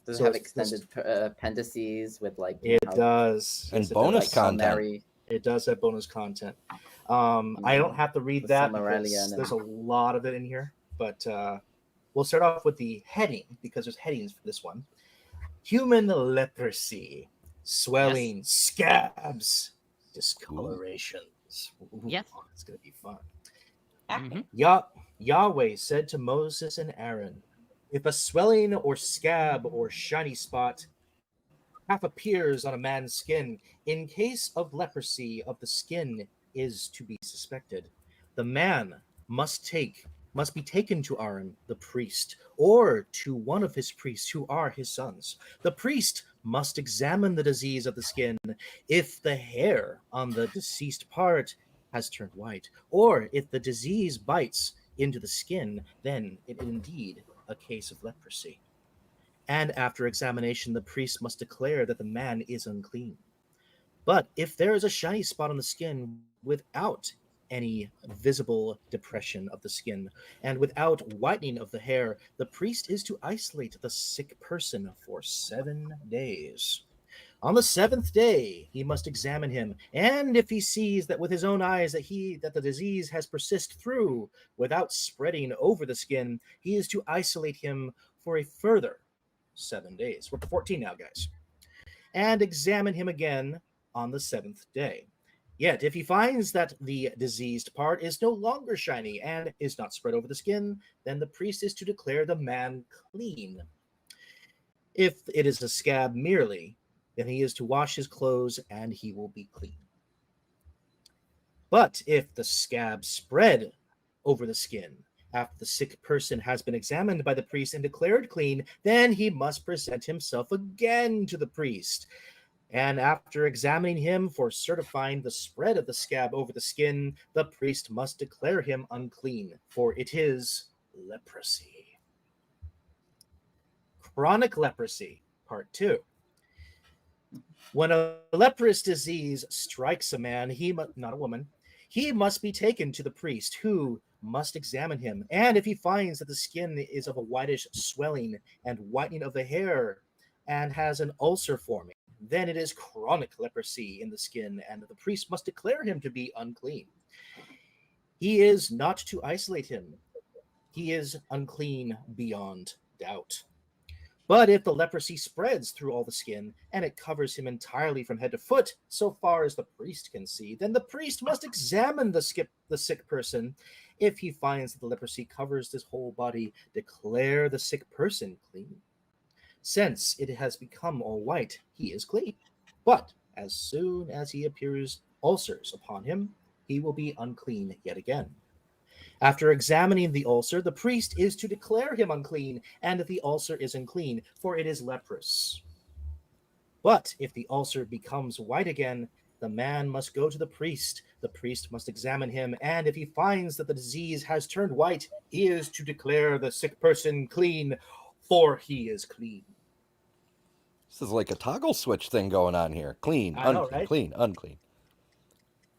Does it So have it's- extended appendices with like It does. And Yes, it bonus does. content. summary? It does have bonus content. I don't have to read The that Sumeralia because and there's a lot of it in here. But we'll start off with the heading, because there's headings for this one. Human leprosy, swelling, scabs, discolorations. Ooh, Yes. it's going to be fun. Acting. Yahweh said to Moses and Aaron, if a swelling or scab or shiny spot half appears on a man's skin, in case of leprosy of the skin is to be suspected, the man must be taken to Aaron the priest, or to one of his priests who are his sons. The priest must examine the disease of the skin. If the hair on the deceased part has turned white, or if the disease bites into the skin, then it is indeed a case of leprosy. And after examination, the priest must declare that the man is unclean. But if there is a shiny spot on the skin without any visible depression of the skin and without whitening of the hair, the priest is to isolate the sick person for 7 days. On the 7th day, he must examine him, and if he sees that with his own eyes that the disease has persisted through without spreading over the skin, he is to isolate him for a further 7 days. We're 14 now, guys. And examine him again on the 7th day. Yet, if he finds that the diseased part is no longer shiny and is not spread over the skin, then the priest is to declare the man clean. If it is a scab merely, then he is to wash his clothes and he will be clean. But if the scab spread over the skin after the sick person has been examined by the priest and declared clean, then he must present himself again to the priest. And after examining him for certifying the spread of the scab over the skin, the priest must declare him unclean, for it is leprosy. Chronic leprosy, part 2. When a leprous disease strikes a man, not a woman, he must be taken to the priest, who must examine him. And if he finds that the skin is of a whitish swelling and whitening of the hair and has an ulcer forming, then it is chronic leprosy in the skin, and the priest must declare him to be unclean. He is not to isolate him. He is unclean beyond doubt. But if the leprosy spreads through all the skin and it covers him entirely from head to foot, so far as the priest can see, then the priest must examine the sick person. If he finds that the leprosy covers his whole body, declare the sick person clean. Since it has become all white, he is clean. But as soon as he appears ulcers upon him, he will be unclean yet again. After examining the ulcer, the priest is to declare him unclean, and the ulcer is unclean, for it is leprous. But if the ulcer becomes white again, the man must go to the priest. The priest must examine him, and if he finds that the disease has turned white, he is to declare the sick person clean, for he is clean. This is like a toggle switch thing going on here. Clean, I know, unclean, right? clean, unclean.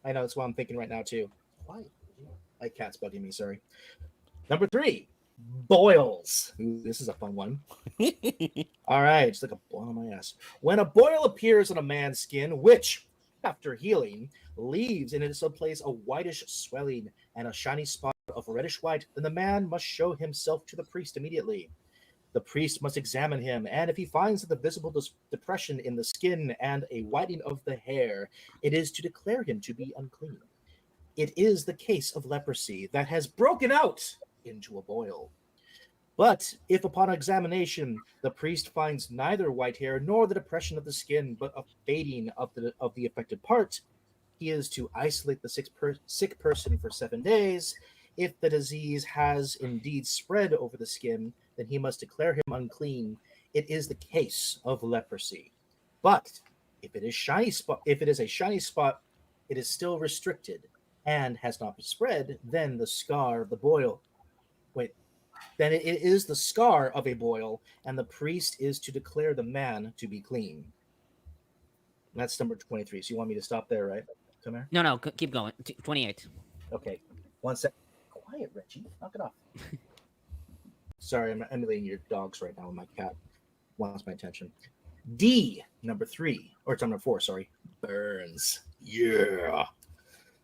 I know, that's what I'm thinking right now, too. Why? My cat's bugging me, sorry. Number 3, boils. Ooh, this is a fun one. All right, it's like a boil on my ass. When a boil appears on a man's skin, which, after healing, leaves in its place a whitish swelling and a shiny spot of reddish white, then the man must show himself to the priest immediately. The priest must examine him, and if he finds the visible depression in the skin and a whitening of the hair, it is to declare him to be unclean. It is the case of leprosy that has broken out into a boil. But if upon examination the priest finds neither white hair nor the depression of the skin, but a fading of the affected part, he is to isolate the sick person for 7 days. If the disease has indeed spread over the skin, then he must declare him unclean. It is the case of leprosy. But if it is a shiny spot, it is still restricted and has not spread, then the scar of the boil. Then it is the scar of a boil, and the priest is to declare the man to be clean. And that's number 23. So you want me to stop there, right? Come here. No, keep going. 28. Okay. 1 sec. Quiet, Reggie. Knock it off. Sorry, I'm emulating your dogs right now, and my cat wants my attention. D, number 3, or it's number 4, sorry. Burns. Yeah.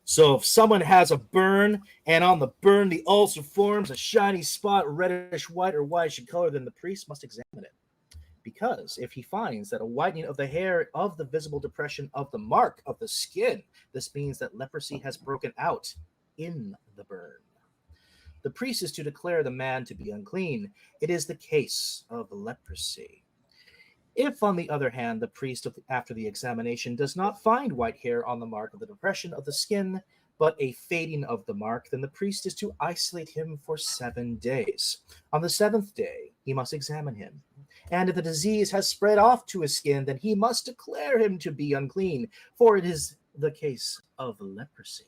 So if someone has a burn, and on the burn the ulcer forms a shiny spot, reddish white or whitish in color, then the priest must examine it. Because if he finds that a whitening of the hair of the visible depression of the mark of the skin, this means that leprosy has broken out in the burn. The priest is to declare the man to be unclean. It is the case of leprosy. If, on the other hand, the priest, after the examination, does not find white hair on the mark of the depression of the skin, but a fading of the mark, then the priest is to isolate him for 7 days. On the 7th day, he must examine him. And if the disease has spread off to his skin, then he must declare him to be unclean, for it is the case of leprosy.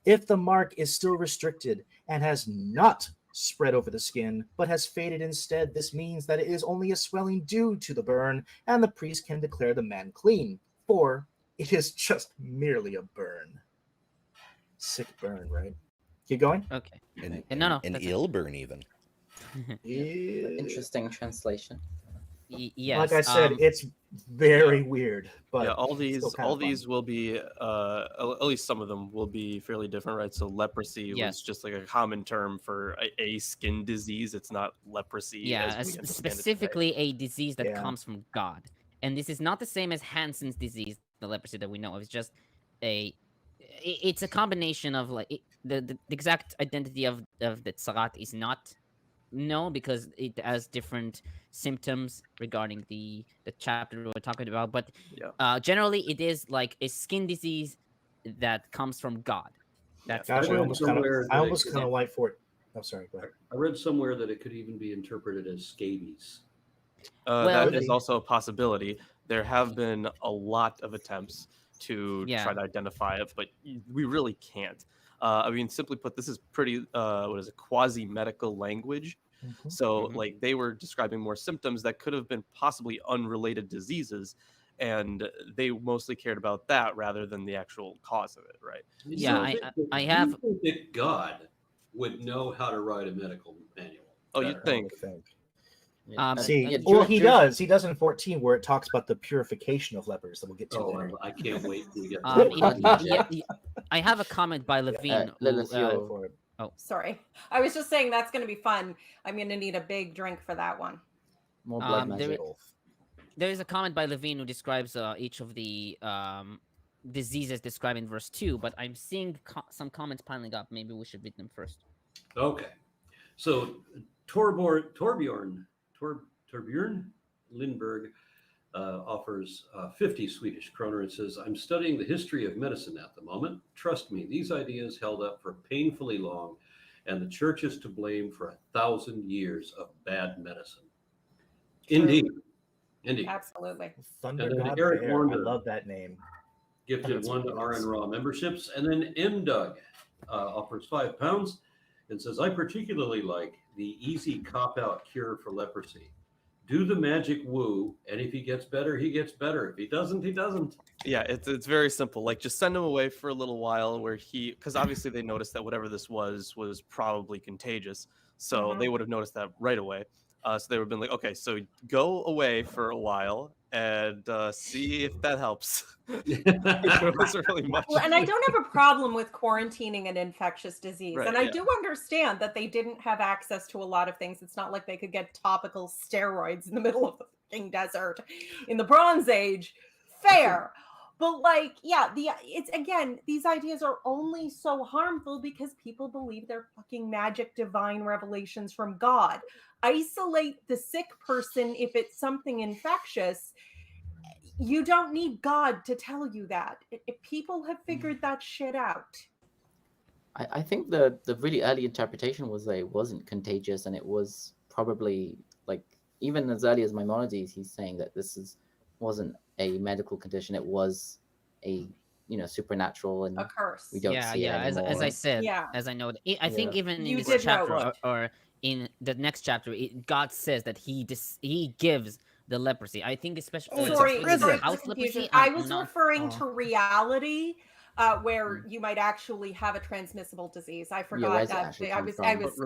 If the mark is still restricted and has not spread over the skin, but has faded instead, this means that it is only a swelling due to the burn, and the priest can declare the man clean, for it is just merely a burn. Sick burn, right? Keep going. Okay. An that's it. ill burn, even. Interesting translation. Yes. Like I said, it's very weird. But yeah, all still these kinda fun. will be at least some of them will be fairly different, right? So leprosy Yes. was just like a common term for a skin disease. It's not leprosy. Yeah, as we understand it today. specifically a disease that Yeah. comes from God. And this is not the same as Hansen's disease, the leprosy that we know of. It's just it's a combination of like the exact identity of the tsarat is not known because it has different symptoms regarding the chapter we're talking about. But Yeah. generally, it is like a skin disease that comes from God. That's Gosh, the I word. almost kind of like for it. Oh, sorry. Go ahead. I read somewhere that it could even be interpreted as scabies. That Well- is also a possibility. There have been a lot of attempts to try to identify it, but we really can't. I mean, simply put, this is pretty, quasi-medical language. Mhm. So, like, they were describing more symptoms that could have been possibly unrelated diseases, and they mostly cared about that rather than the actual cause of it, right? Yeah, I Do have. you think that God would know how to write a medical manual? Oh, you'd think. See, yeah, he does. He does in 14, where it talks about the purification of lepers that we'll get to later. I can't wait till we get I have a comment by Levine. Lilith, you're- For it. Sorry. I was just saying that's going to be fun. I'm going to need a big drink for that one. More blood there, magic. there is a comment by Levine who describes each of the diseases described in verse 2, but I'm seeing some comments piling up. Maybe we should read them first. Okay. So Torbjorn Lindberg offers 50 Swedish kroner and says, I'm studying the history of medicine at the moment. Trust me, these ideas held up for painfully long, and the church is to blame for 1,000 years of bad medicine. Indeed. Indeed. Absolutely. Thunder And then God Eric Bear. I Warner. love that name. Gifted That's one what it RN is. Raw memberships. And then M. Doug offers £5 and says, I particularly like the easy cop-out cure for leprosy. Do the magic woo, and if he gets better, he gets better. If he doesn't, he doesn't. Yeah, it's very simple. Like, just send him away for a little while, where because obviously they noticed that whatever this was probably contagious, so they would have noticed that right away. So they would have been like, okay, so go away for a while and see if that helps. There wasn't really much. Well, and I don't have a problem with quarantining an infectious disease. Right, and I yeah. do understand that they didn't have access to a lot of things. It's not like they could get topical steroids in the middle of the fucking desert in the Bronze Age. Fair. But like, yeah, it's again, these ideas are only so harmful because people believe they're fucking magic divine revelations from God. Isolate the sick person if it's something infectious. You don't need God to tell you that. People have figured that shit out. I think the really early interpretation was that it wasn't contagious, and it was probably, like, even as early as Maimonides, he's saying that wasn't a medical condition. It was a supernatural, and A curse. we don't see it As anymore. I said, Yeah. as I know, I think even You in did this know chapter it. or in the next chapter, God says that he gives the leprosy. I think especially Sorry for the house confusion. leprosy. I was not- referring to reality, where you might actually have a transmissible disease. I forgot where's it that. actually I come was, from? I was,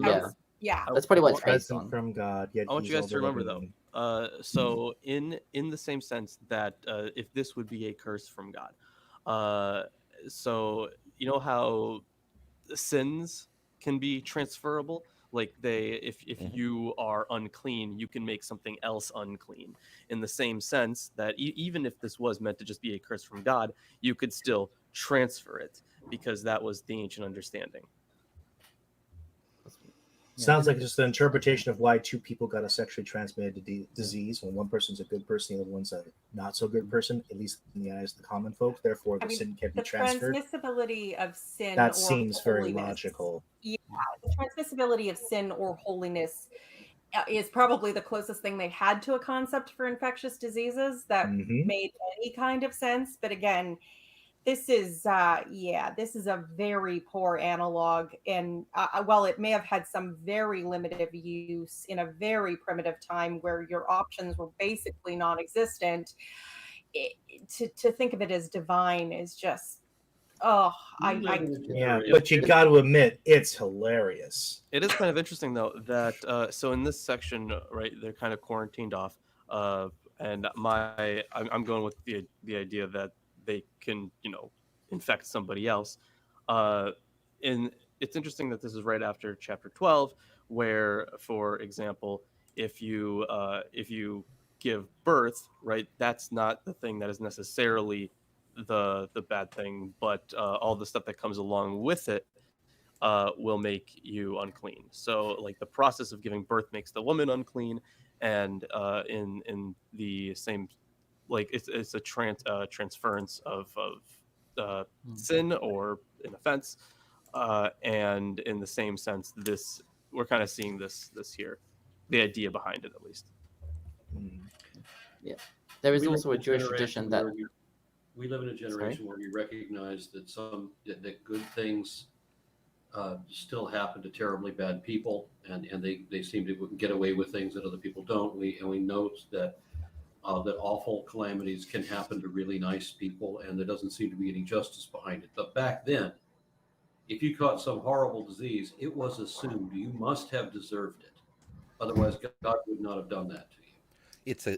Yeah. yeah. That's probably what it's based Present on. from God. Yet I want he's you guys to all remember, living. so in the same sense that if this would be a curse from God, so you know how sins can be transferable. Like if you are unclean, you can make something else unclean. In the same sense that even if this was meant to just be a curse from God, you could still transfer it, because that was the ancient understanding. Sounds like just an interpretation of why two people got a sexually transmitted disease when one person's a good person, the other one's a not so good person, at least in the eyes of the common folk. Therefore, the sin can be The transferred. transmissibility of sin. That or seems very holiness. logical. Yeah, the transmissibility of sin or holiness is probably the closest thing they had to a concept for infectious diseases that made any kind of sense. But again, this is a very poor analog, and while it may have had some very limited use in a very primitive time where your options were basically non-existent, to think of it as divine is just Yeah, but you got to admit it's hilarious. It is kind of interesting though that so in this section, right, they're kind of quarantined off, and I'm going with the idea that they can infect somebody else, and it's interesting that this is right after chapter 12, where, for example, if you give birth, right, that's not the thing that is necessarily the bad thing, but all the stuff that comes along with it will make you unclean. So like the process of giving birth makes the woman unclean, and in the same, like it's a transference of sin or an offense, and in the same sense, this we're kind of seeing this here, the idea behind it at least. Yeah, there is We also live a in a Jewish generation tradition that where we live in a generation where we recognize that that good things still happen to terribly bad people, and they seem to get away with things that other people don't. We note that that awful calamities can happen to really nice people, and there doesn't seem to be any justice behind it. But back then, if you caught some horrible disease, it was assumed you must have deserved it. Otherwise, God would not have done that to you.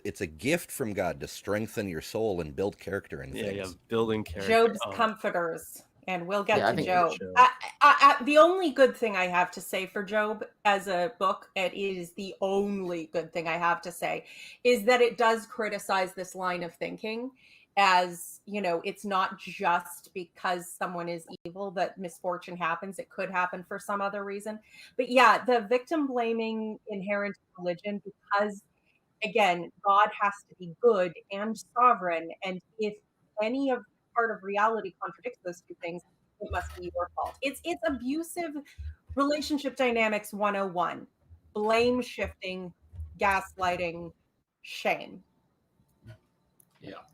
It's a gift from God to strengthen your soul and build character in things. Yeah, building character. Job's comforters. And we'll get Yeah, I to think- Job. The only good thing I have to say for Job as a book, it is the only good thing I have to say, is that it does criticize this line of thinking as, you know, it's not just because someone is evil that misfortune happens. It could happen for some other reason. But yeah, the victim blaming inherent in religion, because again, God has to be good and sovereign. And if any of part of reality contradicts those two things, it must be your fault. It's abusive relationship dynamics 101. Blame shifting, gaslighting, shame.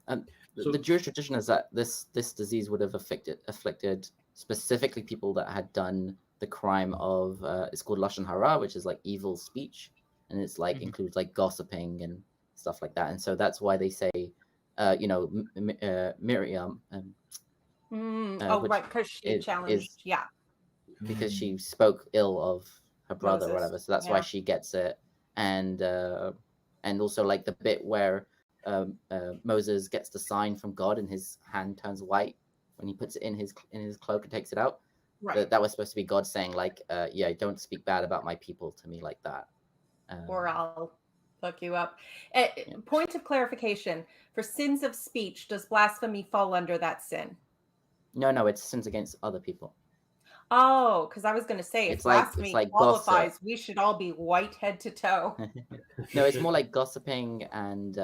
And So- the Jewish tradition is that this disease would have afflicted specifically people that had done the crime of it's called lashon hara, which is like evil speech, and it's like includes like gossiping and stuff like that. And so that's why they say, you know, Miriam. Which Right, because she challenged, yeah. Because she spoke ill of her brother or Moses, whatever, so that's why yeah. she gets it. And also like the bit where Moses gets the sign from God and his hand turns white when he puts it in his cloak and takes it out. Right. That was supposed to be God saying like, yeah, don't speak bad about my people to me like that. Or I'll look you up. Point of clarification, for sins of speech, does blasphemy fall under that sin? No, it's sins against other people. Oh, because I was going to say, if It's like- blasphemy it's like qualifies, gossip. we should all be white head to toe. No, it's more like gossiping and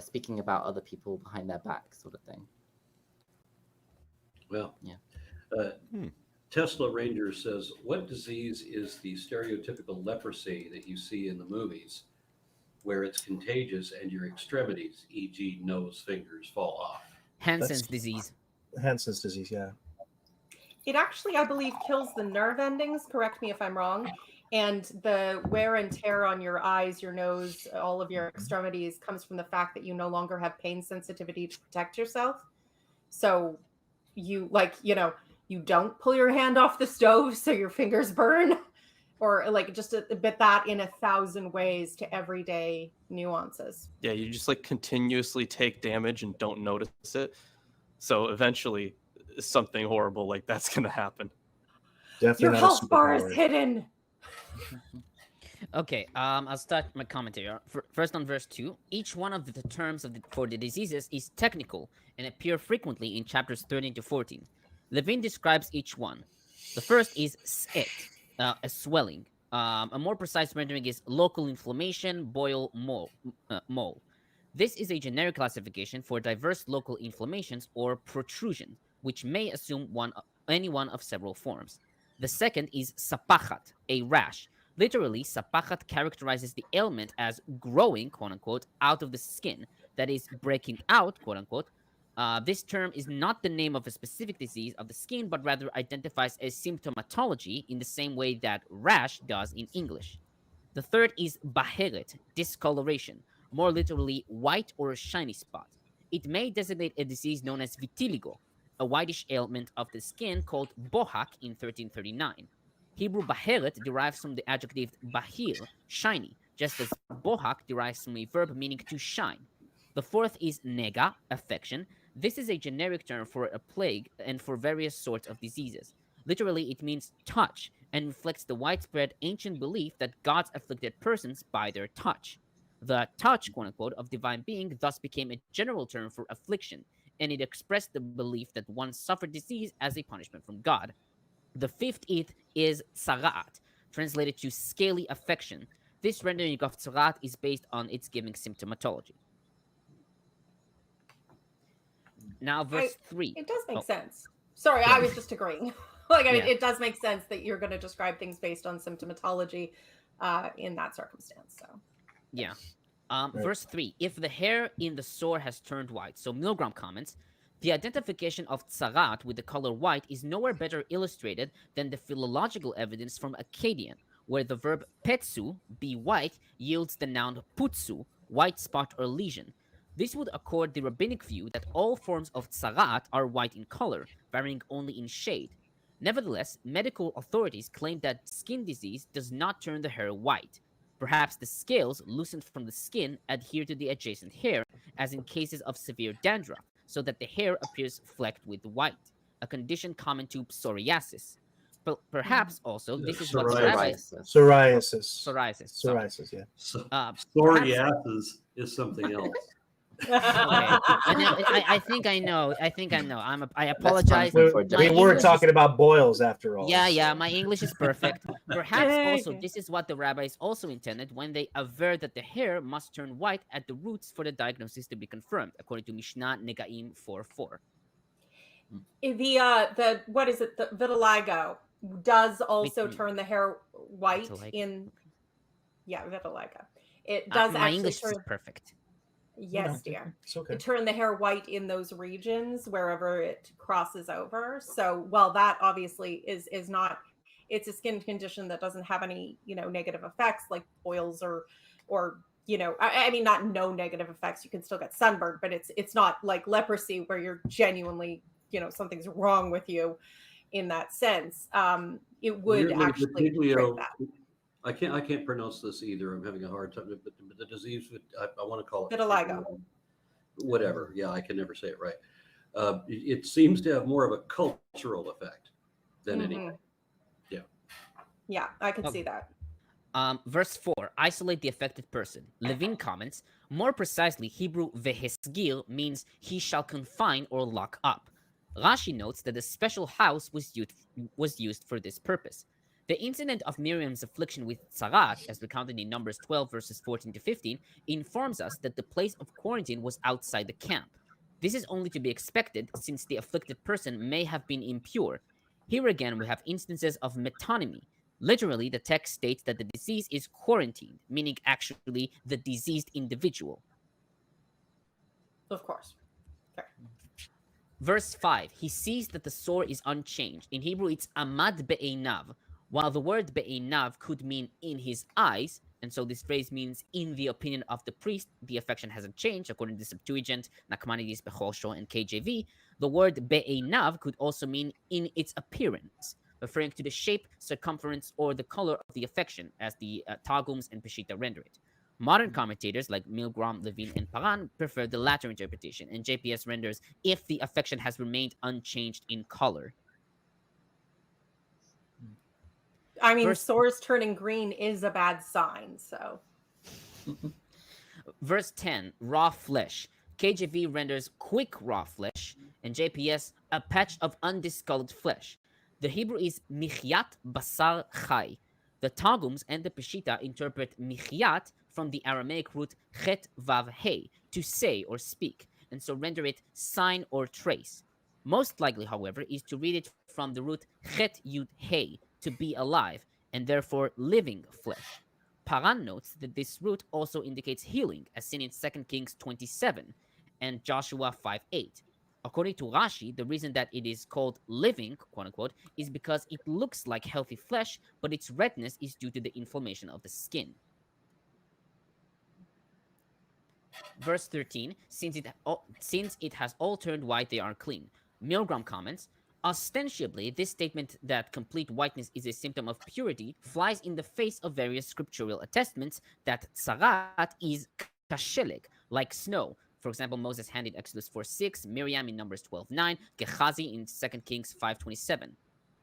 speaking about other people behind their back, sort of thing. Well, Yeah. Tesla Ranger says, what disease is the stereotypical leprosy that you see in the movies where it's contagious and your extremities, e.g. nose, fingers, fall off? Hansen's disease. Hansen's disease, yeah. It actually, I believe, kills the nerve endings. Correct me if I'm wrong. And the wear and tear on your eyes, your nose, all of your extremities comes from the fact that you no longer have pain sensitivity to protect yourself. So you you don't pull your hand off the stove so your fingers burn, or like just a bit that in 1,000 ways to everyday nuances. Yeah, you just like continuously take damage and don't notice it. So eventually something horrible like that's going to happen. Definitely Your not a health bar is superpower. hidden. Okay, I'll start my commentary. First on verse 2, each one of the terms for the diseases is technical and appear frequently in chapters 13 to 14. Levine describes each one. The first is s'et, a swelling. A more precise rendering is local inflammation, boil, mole. This is a generic classification for diverse local inflammations or protrusion, which may assume any one of several forms. The second is sapachat, a rash. Literally, sapachat characterizes the ailment as growing, quote-unquote, out of the skin, that is, breaking out, quote-unquote. This term is not the name of a specific disease of the skin, but rather identifies a symptomatology in the same way that rash does in English. The third is baheret, discoloration, more literally white or a shiny spot. It may designate a disease known as vitiligo, a whitish ailment of the skin called bohak in 1339. Hebrew baheret derives from the adjective bahir, shiny, just as bohak derives from a verb meaning to shine. The fourth is nega, affection. This is a generic term for a plague and for various sorts of diseases. Literally, it means touch and reflects the widespread ancient belief that gods afflicted persons by their touch. The touch, quote-unquote, of divine being thus became a general term for affliction, and it expressed the belief that one suffered disease as a punishment from God. The fifth is tzarat, translated to scaly affection. This rendering of tzarat is based on its giving symptomatology. Now, verse 3. It does make sense. Sorry, I was just agreeing. It does make sense that you're going to describe things based on symptomatology in that circumstance. So, yeah. Verse 3. If the hair in the sore has turned white. So Milgrom comments, the identification of tzarat with the color white is nowhere better illustrated than the philological evidence from Akkadian, where the verb petsu, be white, yields the noun putsu, white spot or lesion. This would accord the rabbinic view that all forms of tzarat are white in color, varying only in shade. Nevertheless, medical authorities claim that skin disease does not turn the hair white. Perhaps the scales loosened from the skin adhere to the adjacent hair, as in cases of severe dandruff, so that the hair appears flecked with white, a condition common to psoriasis. Perhaps also this is what the rabbis Psoriasis. psoriasis. Sorry. Psoriasis, yeah. So, Perhaps- psoriasis is something else. Okay. I think I know. I apologize. punishment for My We were English talking is- about boils after all. Yeah. My English is perfect. Perhaps also Okay. this is what the rabbis also intended when they averred that the hair must turn white at the roots for the diagnosis to be confirmed, according to Mishnah Negaim 4:4. The what is it? The vitiligo does also Vit- turn the hair white Vitiligo. in. Yeah, vitiligo. It does My actually English turn. is perfect. Yes, dear. It's okay. To turn the hair white in those regions wherever it crosses over. So, well, that obviously is not. It's a skin condition that doesn't have any, negative effects like oils or I mean, not no negative effects. You can still get sunburn, but it's not like leprosy where you're genuinely, something's wrong with you in that sense. It would Weirdly, actually Vitiglio- treat that. I can't pronounce this either. I'm having a hard time. But the disease, I want to call it Vitiligo. Whatever. Yeah, I can never say it right. It seems to have more of a cultural effect than anything. Yeah, I can Okay. see that. Verse 4, isolate the affected person. Levine comments, more precisely, Hebrew vehesgil means he shall confine or lock up. Rashi notes that a special house was used for this purpose. The incident of Miriam's affliction with Tzarat, as recounted in Numbers 12, verses 14 to 15, informs us that the place of quarantine was outside the camp. This is only to be expected since the afflicted person may have been impure. Here again, we have instances of metonymy. Literally, the text states that the disease is quarantined, meaning actually the diseased individual. Of course. Verse 5, he sees that the sore is unchanged. In Hebrew, it's amad be'einav. While the word be'einav could mean in his eyes, and so this phrase means in the opinion of the priest, the affection hasn't changed, according to the Septuagint, Nachmanides, Becholsho, and KJV, the word be'einav could also mean in its appearance, referring to the shape, circumference, or the color of the affection, as the Targums and Peshitta render it. Modern commentators like Milgrom, Levine, and Paran prefer the latter interpretation, and JPS renders if the affection has remained unchanged in color. I mean, Verse- sores turning green is a bad sign, so. Verse 10, raw flesh. KJV renders quick raw flesh, and JPS a patch of undiscolored flesh. The Hebrew is michyat basar chai. The Targums and the Peshitta interpret michyat from the Aramaic root chet vav he, to say or speak, and so render it sign or trace. Most likely, however, is to read it from the root chet yud he, to be alive, and therefore living flesh. Paran notes that this root also indicates healing, as seen in 2 Kings 27 and Joshua 5:8. According to Rashi, the reason that it is called living, quote unquote, is because it looks like healthy flesh, but its redness is due to the inflammation of the skin. Verse 13, since it has all turned white, they are clean. Milgrom comments, ostensibly, this statement that complete whiteness is a symptom of purity flies in the face of various scriptural attestments that tzarat is kasheleg, like snow. For example, Moses' hand in Exodus 4:6, Miriam in Numbers 12:9, Gehazi in 2 Kings 5:27.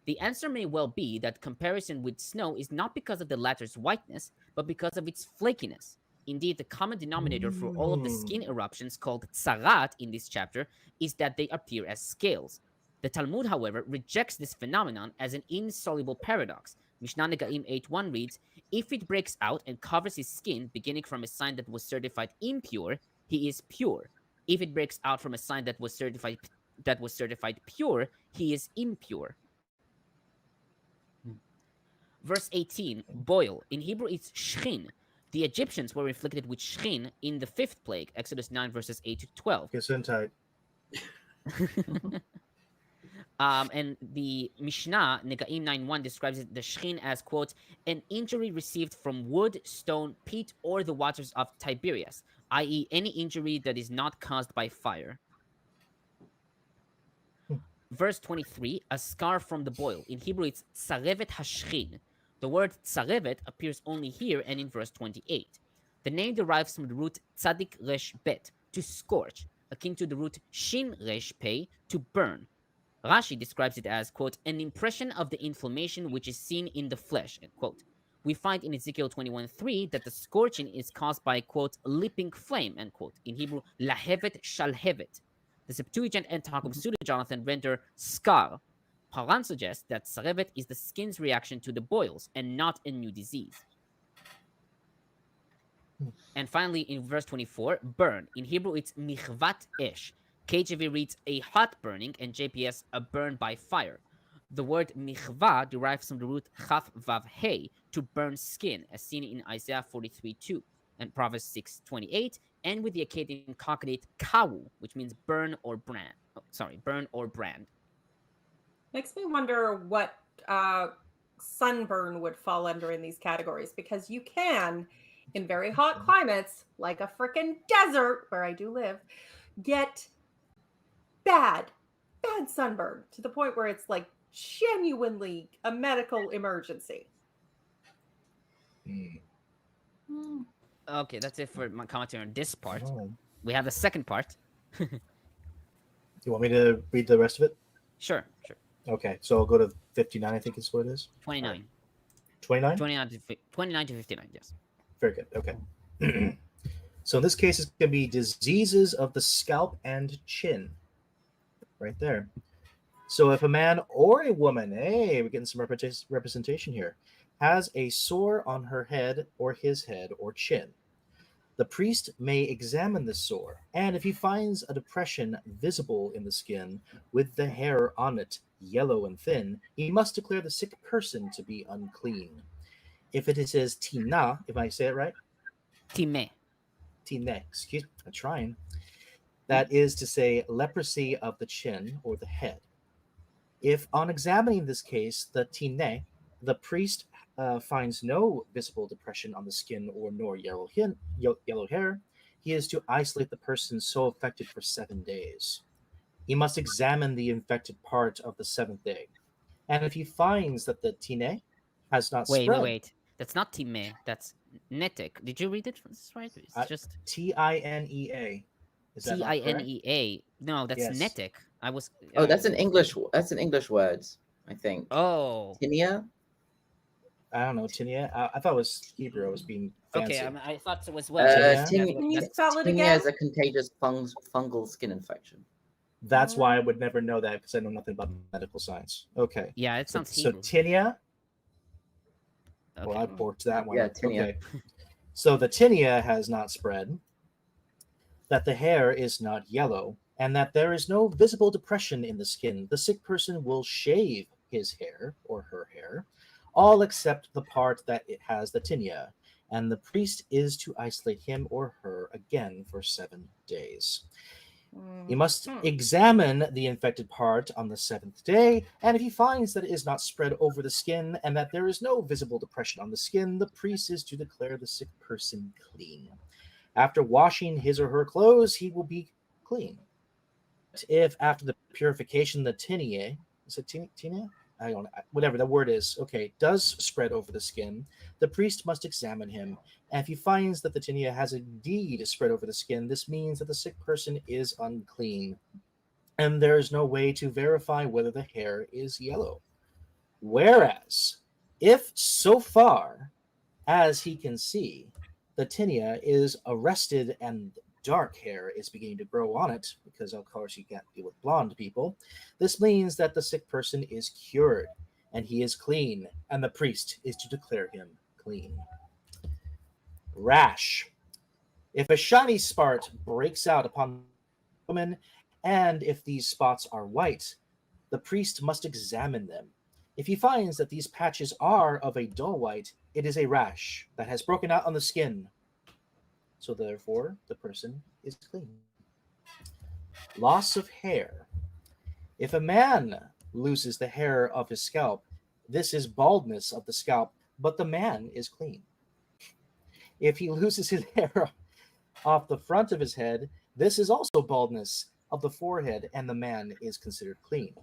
The answer may well be that comparison with snow is not because of the latter's whiteness, but because of its flakiness. Indeed, the common denominator for all of the skin eruptions called tzarat in this chapter is that they appear as scales. The Talmud, however, rejects this phenomenon as an insoluble paradox. Mishnah Negaim 8:1 reads, if it breaks out and covers his skin, beginning from a sign that was certified impure, he is pure. If it breaks out from a sign that was certified pure, he is impure. Verse 18, boil. In Hebrew, it's shchin. The Egyptians were inflicted with shchin in the fifth plague, Exodus 9, verses 8 to 12. Gesundheit. And the Mishnah, Negaim 9:1, describes the shchin as, quote, an injury received from wood, stone, peat, or the waters of Tiberias, i.e. any injury that is not caused by fire. Verse 23, a scar from the boil. In Hebrew, it's tzarevet hashchin. The word tzarevet appears only here and in verse 28. The name derives from the root tzadik resh bet, to scorch. akin to the root shin resh pei, to burn. Rashi describes it as, quote, an impression of the inflammation which is seen in the flesh, end quote. We find in Ezekiel 21:3 that the scorching is caused by, quote, leaping flame, end quote. In Hebrew, lahevet shalhevet. The Septuagint and Targums Pseudo-Jonathan render scar. Paran suggests that sarevet is the skin's reaction to the boils and not a new disease. And finally, in verse 24, burn. In Hebrew, it's michvat esh. KJV reads a hot burning, and JPS a burn by fire. The word michva derives from the root chaf vav hey, to burn skin, as seen in Isaiah 43:2 and Proverbs 6:28, and with the Akkadian concatenate kawu, which means burn or brand. Burn or brand. Makes me wonder what sunburn would fall under in these categories, because you can, in very hot climates, like a frickin' desert where I do live, get bad sunburn to the point where it's like genuinely a medical emergency. Okay, that's it for my commentary on this part. Oh. We have the second part. You want me to read the rest of it? Sure. Okay, so I'll go to 59, I think is what it is. 29. 29? 29 to 59, yes. Very good. Okay. So in this case, it's going to be diseases of the scalp and chin. Right there. So if a man or a woman, hey, we're getting some representation here, has a sore on her head or his head or chin, the priest may examine the sore, and if he finds a depression visible in the skin with the hair on it yellow and thin, he must declare the sick person to be unclean. If it says tina, if I say it right? Time. Tina, excuse me, I'm trying. That is to say leprosy of the chin or the head. If on examining this case, the tine, the priest finds no visible depression on the skin or nor yellow hair, he is to isolate the person so affected for 7 days. He must examine the infected part of the seventh day. And if he finds that the tine has not spread... Wait. That's not time. That's netek. Did you read it right? It's just... Tinea. Is that not correct? Tinea. No, that's Yes. netek. I was... Oh, that's an English word, I think. Oh. Tinia? I don't know, tinea. I thought it was Hebrew. I was being fancy. Okay, I thought it was Can you spell it Tinea again? is a contagious fungal skin infection. That's why I would never know that, because I know nothing about medical science. Okay. Yeah, it So, sounds so Hebrew. tinea. Okay. Well, I borked that one. Yeah, tinea. Okay. So the tinea has not spread, that the hair is not yellow, and that there is no visible depression in the skin. The sick person will shave his hair or her hair, all except the part that it has the tinea, and the priest is to isolate him or her again for 7 days. He must examine the infected part on the seventh day, and if he finds that it is not spread over the skin and that there is no visible depression on the skin, the priest is to declare the sick person clean. After washing his or her clothes, he will be clean. If after the purification the tinea, is it tinea? I don't know, whatever the word is, okay, does spread over the skin, the priest must examine him. And if he finds that the tinea has indeed spread over the skin, this means that the sick person is unclean, and there is no way to verify whether the hair is yellow. Whereas, if so far as he can see, the tinea is arrested and dark hair is beginning to grow on it, because of course you can't deal with blonde people, this means that the sick person is cured, and he is clean, and the priest is to declare him clean. Rash. If a shiny spot breaks out upon a woman, and if these spots are white, the priest must examine them. If he finds that these patches are of a dull white, it is a rash that has broken out on the skin. So therefore, the person is clean. Loss of hair. If a man loses the hair of his scalp, this is baldness of the scalp, but the man is clean. If he loses his hair off the front of his head, this is also baldness of the forehead, and the man is considered clean.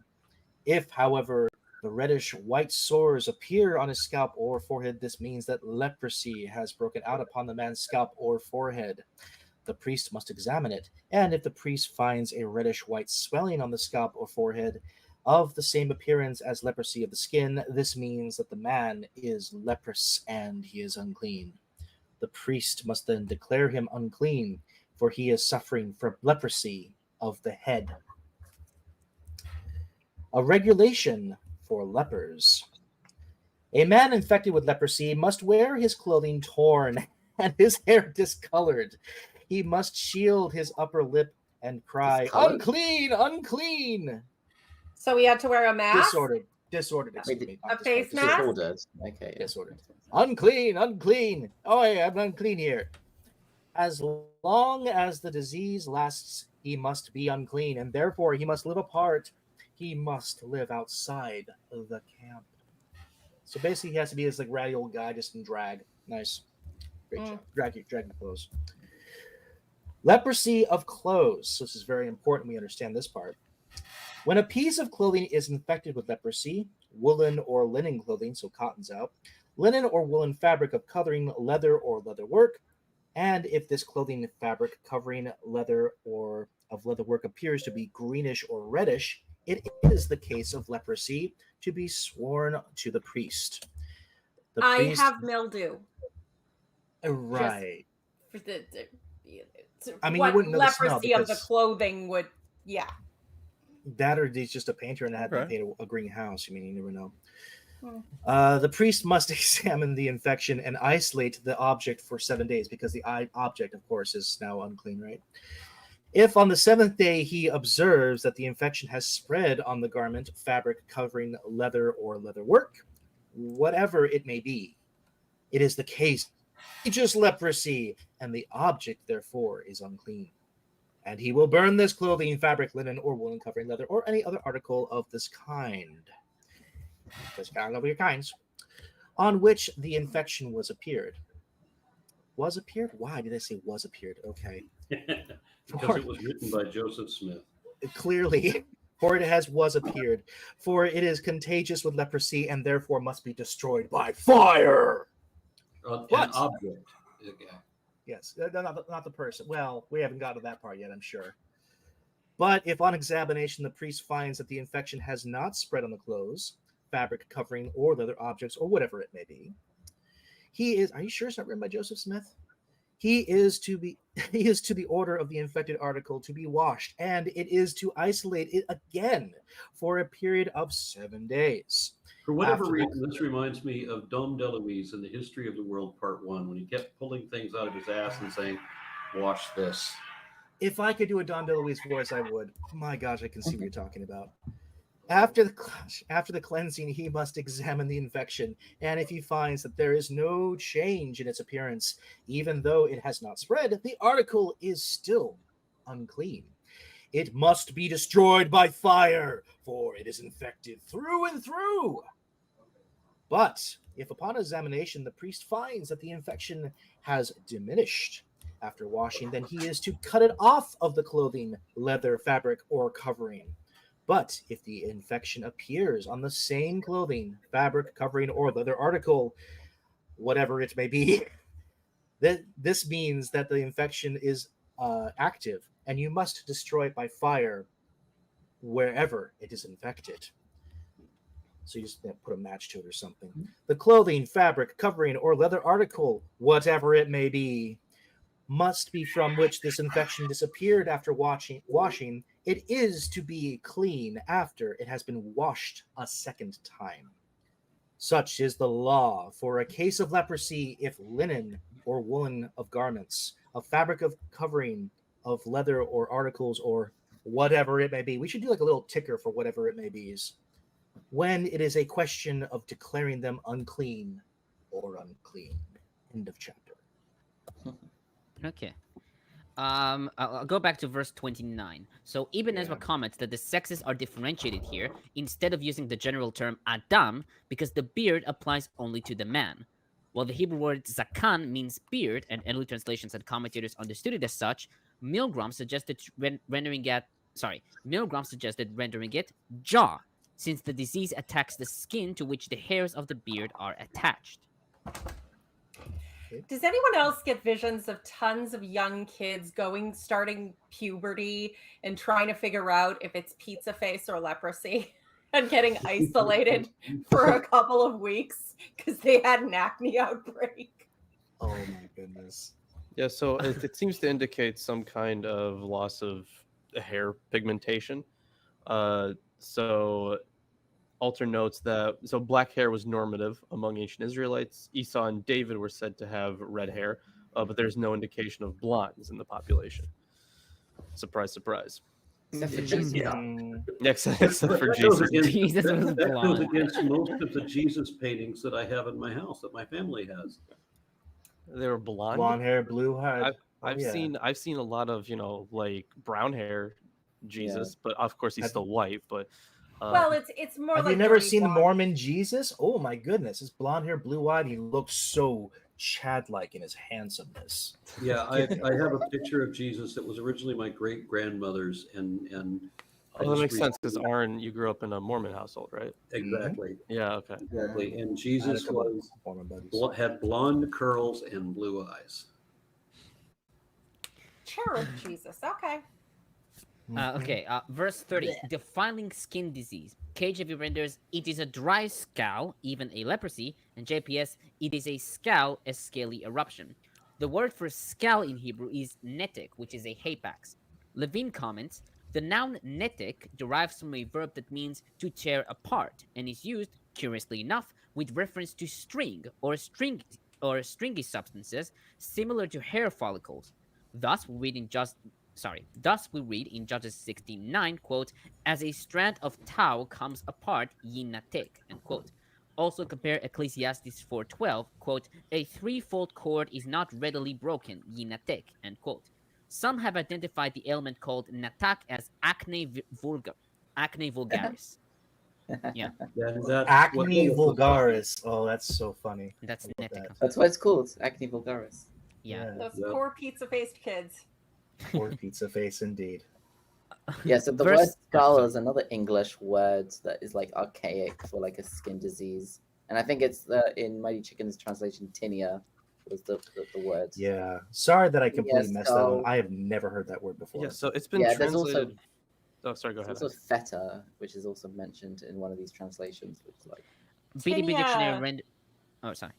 If, however, the reddish white sores appear on his scalp or forehead, this means that leprosy has broken out upon the man's scalp or forehead. The priest must examine it, and if the priest finds a reddish-white swelling on the scalp or forehead of the same appearance as leprosy of the skin, this means that the man is leprous and he is unclean. The priest must then declare him unclean, for he is suffering from leprosy of the head. A regulation for lepers. A man infected with leprosy must wear his clothing torn and his hair discolored. He must shield his upper lip and cry, Discolored? unclean, unclean. So he had to wear a mask? Disordered, excuse me. A face mask? Disordered. Okay. Yeah. Disordered. Unclean, unclean. Oh, yeah, I'm unclean here. As long as the disease lasts, he must be unclean, and therefore he must live apart. He must live outside the camp. So basically, he has to be this like ratty old guy just in drag. Nice. Great job. Drag your clothes. Leprosy of clothes. So this is very important. We understand this part. When a piece of clothing is infected with leprosy, woolen or linen clothing, so cotton's out, linen or woolen fabric of covering, leather or leather work, and if this clothing, fabric, covering, leather or of leather work appears to be greenish or reddish, it is the case of leprosy to be sworn to the priest. I have mildew. Right. I mean, you wouldn't know the smell leprosy of the because- clothing would, yeah. That or he's just a painter and had to Okay. paint a green house. I mean, you never know. Hmm. The priest must examine the infection and isolate the object for 7 days because the object, of course, is now unclean, right? If on the 7th day he observes that the infection has spread on the garment, fabric, covering, leather, or leather work, whatever it may be, it is the case of just leprosy, and the object, therefore, is unclean. And he will burn this clothing, fabric, linen, or woolen covering, leather, or any other article of this kind. This kind of your kinds, on which the infection was appeared. Was appeared? Why did I say was appeared? Okay. Because it was written by Joseph Smith. Clearly, for it has was appeared, for it is contagious with leprosy and therefore must be destroyed by fire. An What? object. Okay. Yes, not the person. Well, we haven't got to that part yet, I'm sure. But if on examination the priest finds that the infection has not spread on the clothes, fabric, covering, or leather objects, or whatever it may be, he is. Are you sure it's not written by Joseph Smith? He is to the order of the infected article to be washed, and it is to isolate it again for a period of 7 days. For whatever After- reason, this reminds me of Dom DeLuise in the History of the World Part 1, when he kept pulling things out of his ass and saying, wash this. If I could do a Don DeLuise voice, I would. My gosh, I can see what you're talking about. After the cleansing, he must examine the infection, and if he finds that there is no change in its appearance, even though it has not spread, the article is still unclean. It must be destroyed by fire, for it is infected through and through. But if upon examination the priest finds that the infection has diminished after washing, then he is to cut it off of the clothing, leather, fabric, or covering. But if the infection appears on the same clothing, fabric, covering, or leather article, whatever it may be, this means that the infection is active, and you must destroy it by fire wherever it is infected. So you just put a match to it or something. The clothing, fabric, covering, or leather article, whatever it may be, must be from which this infection disappeared after washing. It is to be clean after it has been washed a second time. Such is the law for a case of leprosy if linen or woolen of garments, of fabric of covering, of leather or articles, or whatever it may be. We should do like a little ticker for whatever it may be. When it is a question of declaring them unclean or unclean. End of chapter. Okay. I'll go back to verse 29. So Ibn Ezra comments that the sexes are differentiated here instead of using the general term Adam because the beard applies only to the man. While the Hebrew word zakan means beard, and early translations and commentators understood it as such, Milgrom suggested rendering it jaw, since the disease attacks the skin to which the hairs of the beard are attached. Okay. Does anyone else get visions of tons of young kids starting puberty and trying to figure out if it's pizza face or leprosy and getting isolated for a couple of weeks because they had an acne outbreak? Oh my goodness. Yeah, so it seems to indicate some kind of loss of hair pigmentation. So Alter notes that black hair was normative among ancient Israelites. Esau and David were said to have red hair, but there's no indication of blondes in the population. Surprise, surprise. Except for Jesus. Except for Jesus. Jesus was That goes blonde. against most of the Jesus paintings that I have in my house that my family has. They were blonde. Blonde hair, blue hair. I've seen a lot of like brown hair Jesus, but of course he's still white. But well, it's more. Have like you never dirty seen the blonde. Mormon Jesus? Oh my goodness, his blonde hair, blue eyed. He looks so Chad-like in his handsomeness. Yeah, I have a picture of Jesus that was originally my great grandmother's, and that makes sense because Aaron, you grew up in a Mormon household, right? Exactly. Yeah. Okay. Exactly. And Jesus had blonde curls and blue eyes. Cherub Jesus. Okay. Verse 30. Defiling skin disease. KJV renders, it is a dry scowl, even a leprosy, and JPS, it is a scowl, a scaly eruption. The word for scowl in Hebrew is netek, which is a hapax. Levine comments, the noun netek derives from a verb that means to tear apart, and is used, curiously enough, with reference to string or stringy substances similar to hair follicles. Thus, we read in Judges 16:9, quote, as a strand of tow comes apart, yinatek, end quote. Also compare Ecclesiastes 4:12, quote, a threefold cord is not readily broken, yinatek, end quote. Some have identified the ailment called natak as acne vulgaris. Yeah. Acne vulgaris. Oh, that's so funny. That's netek. That's what it's called, acne vulgaris. Yeah. Those poor pizza-faced kids. Poor pizza face, indeed. Yeah, so the word scowl is another English word that is like archaic for like a skin disease. And I think it's in Mighty Chicken's translation, tinea was the word. Yeah. Sorry that I completely messed that up. I have never heard that word before. Yeah, so it's been translated. Also, oh, sorry, go ahead. There's also feta, which is also mentioned in one of these translations, which is like BDB dictionary sorry.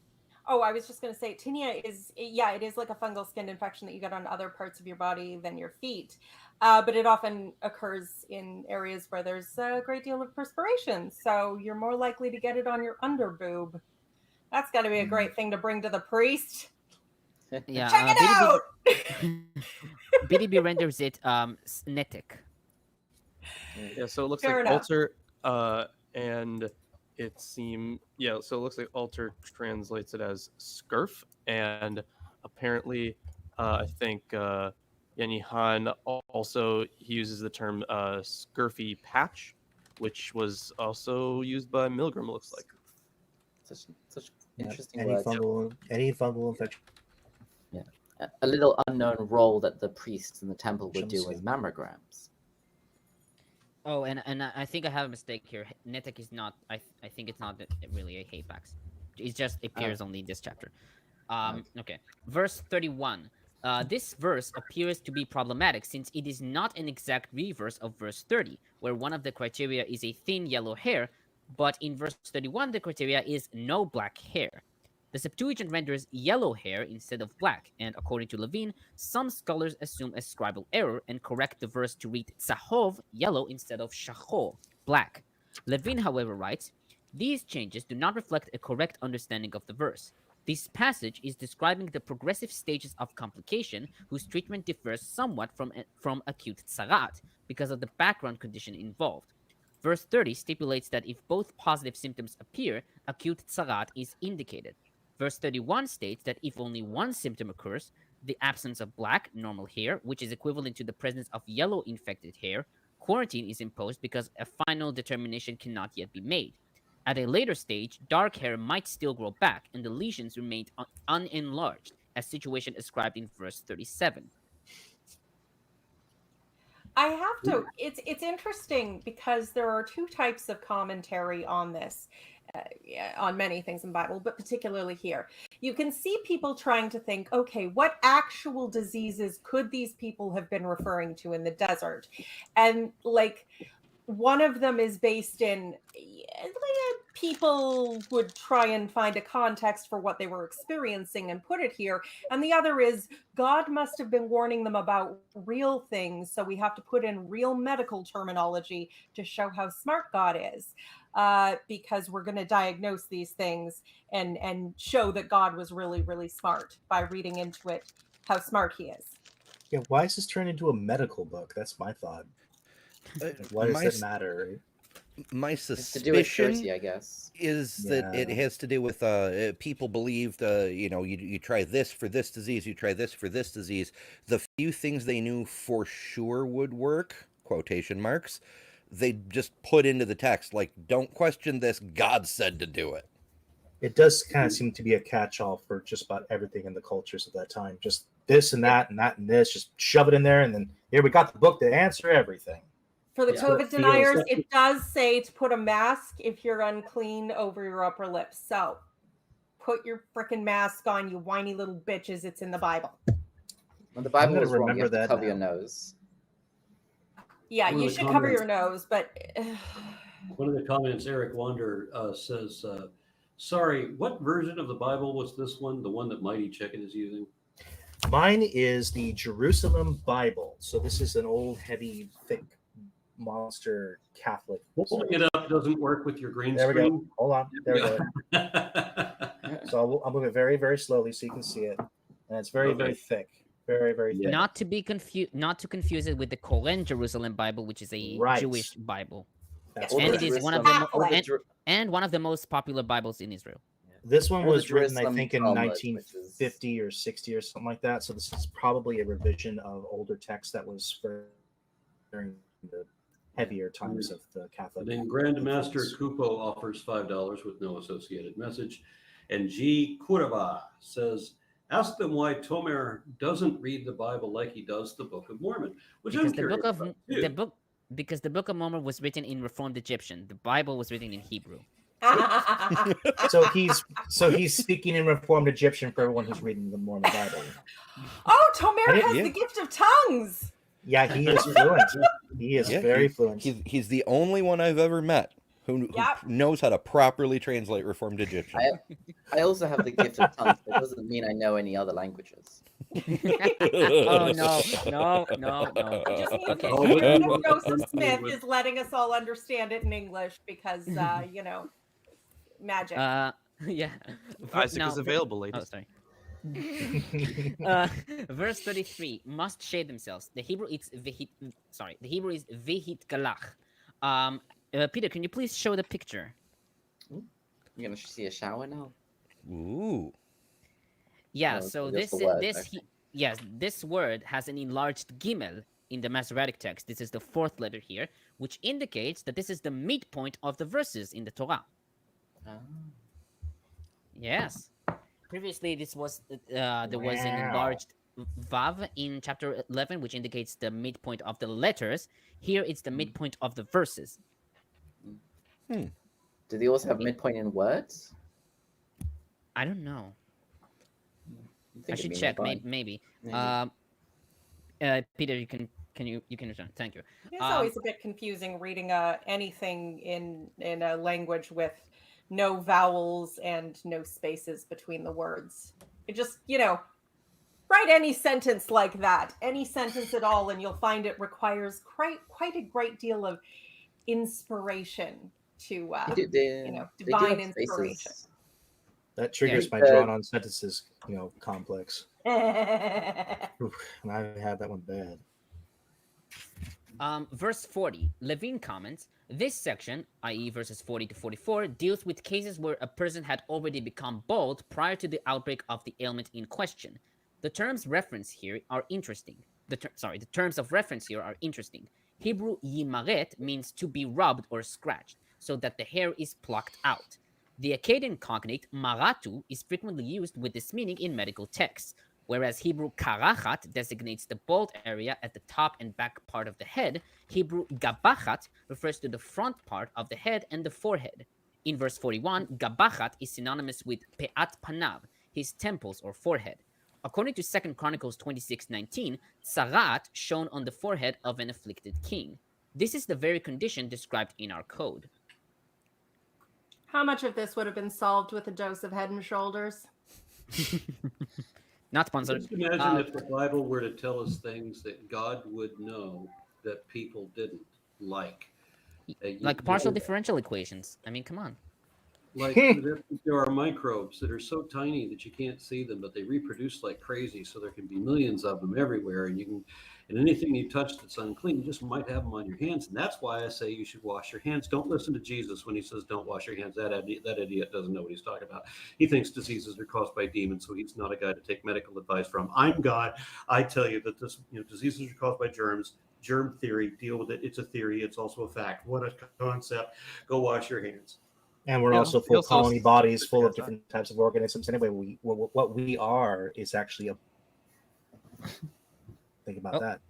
Oh, I was just going to say, tinea it is like a fungal skin infection that you get on other parts of your body than your feet. But it often occurs in areas where there's a great deal of perspiration. So you're more likely to get it on your underboob. That's got to be a great thing to bring to the priest. Yeah. Check it out! BDB renders it netek. Yeah, so it looks Fair like enough. Alter, and it seems, so it looks like Alter translates it as scurf, and apparently, I think Yenny Han also he uses the term scurfy patch, which was also used by Milgrom, it looks like. Such interesting any words. Any fungal infection. Yeah. A little unknown role that the priests in the temple would do with mammograms. Oh, and I think I have a mistake here. Netek is not. I think it's not really a hapax. It just appears only in this chapter. Okay. Verse 31. This verse appears to be problematic since it is not an exact reverse of verse 30, where one of the criteria is a thin yellow hair, but in verse 31 the criteria is no black hair. The Septuagint renders yellow hair instead of black, and according to Levine, some scholars assume a scribal error and correct the verse to read tzahov, yellow, instead of shachor, black. Levine, however, writes, these changes do not reflect a correct understanding of the verse. This passage is describing the progressive stages of complication whose treatment differs somewhat from acute tzarat because of the background condition involved. Verse 30 stipulates that if both positive symptoms appear, acute tzarat is indicated. Verse 31 states that if only one symptom occurs, the absence of black, normal hair, which is equivalent to the presence of yellow infected hair, quarantine is imposed because a final determination cannot yet be made. At a later stage, dark hair might still grow back, and the lesions remained unenlarged, a situation ascribed in verse 37. I have to. It's interesting because there are two types of commentary on this. on many things in the Bible, but particularly here. You can see people trying to think, okay, what actual diseases could these people have been referring to in the desert? And like, one of them is based in people would try and find a context for what they were experiencing and put it here. And the other is God must have been warning them about real things. So we have to put in real medical terminology to show how smart God is, because we're going to diagnose these things and show that God was really, really smart by reading into it how smart he is. Yeah, why is this turned into a medical book? That's my thought. Why does it matter? My It's to do with suspicion purity, I guess. is that it has to do with people believed, you try this for this disease, you try this for this disease. The few things they knew for sure would work, quotation marks, they just put into the text, like, don't question this, God said to do it. It does kind of seem to be a catch-all for just about everything in the cultures of that time. Just this and that and that and this, just shove it in there, and then here we got the book to answer everything. For the Yeah. COVID deniers, it does say to put a mask if you're unclean over your upper lip. So put your freaking mask on, you whiny little bitches. It's in the Bible. When the Bible gonna was wrong, you remember have to that cover now. your nose. Yeah, One of you the should cover comments- your nose, but One of the comments, Eric Wander says, sorry, what version of the Bible was this one? The one that Mighty Chicken is using? Mine is the Jerusalem Bible. So this is an old, heavy, thick monster Catholic. Holding it up doesn't work with your green There we go. screen. Hold on. There we go. go. So I'll move it very, very slowly so you can see it. And it's very, very thick. Very, very thick. Not to confuse it with the Koran Jerusalem Bible, which is a Right. Jewish Bible. That's And correct. it is one of and one of the most popular Bibles in Israel. This one Or the was written, I Jerusalem think, in Talmud, 1950 or 60 or something like that. So this is probably a revision of older text that was for during the heavier times of the Catholic. And then Grandmaster Kupo offers $5 with no associated message. And G. Kurava says, ask them why Tomer doesn't read the Bible like he does the Book of Mormon, which Because I'm curious about, too. Because the Book of Mormon was written in Reformed Egyptian. The Bible was written in Hebrew. So he's speaking in Reformed Egyptian for everyone who's reading the Mormon Bible. oh, Tomer Yeah. has the gift of tongues. Yeah, he is fluent. He is very fluent. He's the only one I've ever met who knows how to properly translate Reformed Egyptian. I also have the gift of tongues, but it doesn't mean I know any other languages. Oh no. It just means Okay. that Joseph Smith is letting us all understand it in English because, magic. Yeah. Isaac Now- is available, Oh, ladies. sorry. Verse 33 must shade themselves. The Hebrew is vihit galach. Peter, can you please show the picture? You're gonna see a shower now. Ooh. Yeah, No, so just this the word, this actually. this word has an enlarged gimel in the Masoretic text. This is the fourth letter here, which indicates that this is the midpoint of the verses in the Torah. Ah. Yes. Previously, this was there was an Wow. enlarged vav in chapter 11, which indicates the midpoint of the letters. Here, it's the midpoint of the verses. Do they also have midpoint in words? I don't know. I think I it'd should be check. nearby. Maybe. Maybe. Peter, you can return. Thank you. It's always a bit confusing reading anything in a language with no vowels and no spaces between the words. It just, write any sentence like that, any sentence at all, and you'll find it requires quite a great deal of inspiration to, They do divine have inspiration. spaces. That triggers Yeah. my drawn-on sentences, complex. Oof, and I've had that one bad. Verse 40, Levine comments, this section, i.e. verses 40 to 44, deals with cases where a person had already become bald prior to the outbreak of the ailment in question. The terms referenced here are interesting. The terms of reference here are interesting. Hebrew yimaret means to be rubbed or scratched, so that the hair is plucked out. The Akkadian cognate maratu is frequently used with this meaning in medical texts, whereas Hebrew karachat designates the bald area at the top and back part of the head. Hebrew gabachat refers to the front part of the head and the forehead. In verse 41, Gabachat is synonymous with Pe'at Panav, his temples or forehead. According to 2 Chronicles 26:19, Tzarat shown on the forehead of an afflicted king. This is the very condition described in our code. How much of this would have been solved with a dose of Head and Shoulders? Not sponsored. Just imagine if the Bible were to tell us things that God would know that people didn't like. Like partial differential equations. I mean, come on. Like there are microbes that are so tiny that you can't see them, but they reproduce like crazy. So there can be millions of them everywhere, and anything you touch that's unclean, you just might have them on your hands. And that's why I say you should wash your hands. Don't listen to Jesus when he says don't wash your hands. That idiot doesn't know what he's talking about. He thinks diseases are caused by demons, so he's not a guy to take medical advice from. I'm God. I tell you that diseases are caused by germs. Germ theory, deal with it. It's a theory. It's also a fact. What a concept. Go wash your hands. And we're also full of colony bodies full of different types of organisms. Anyway, what we are is actually a... Think about that.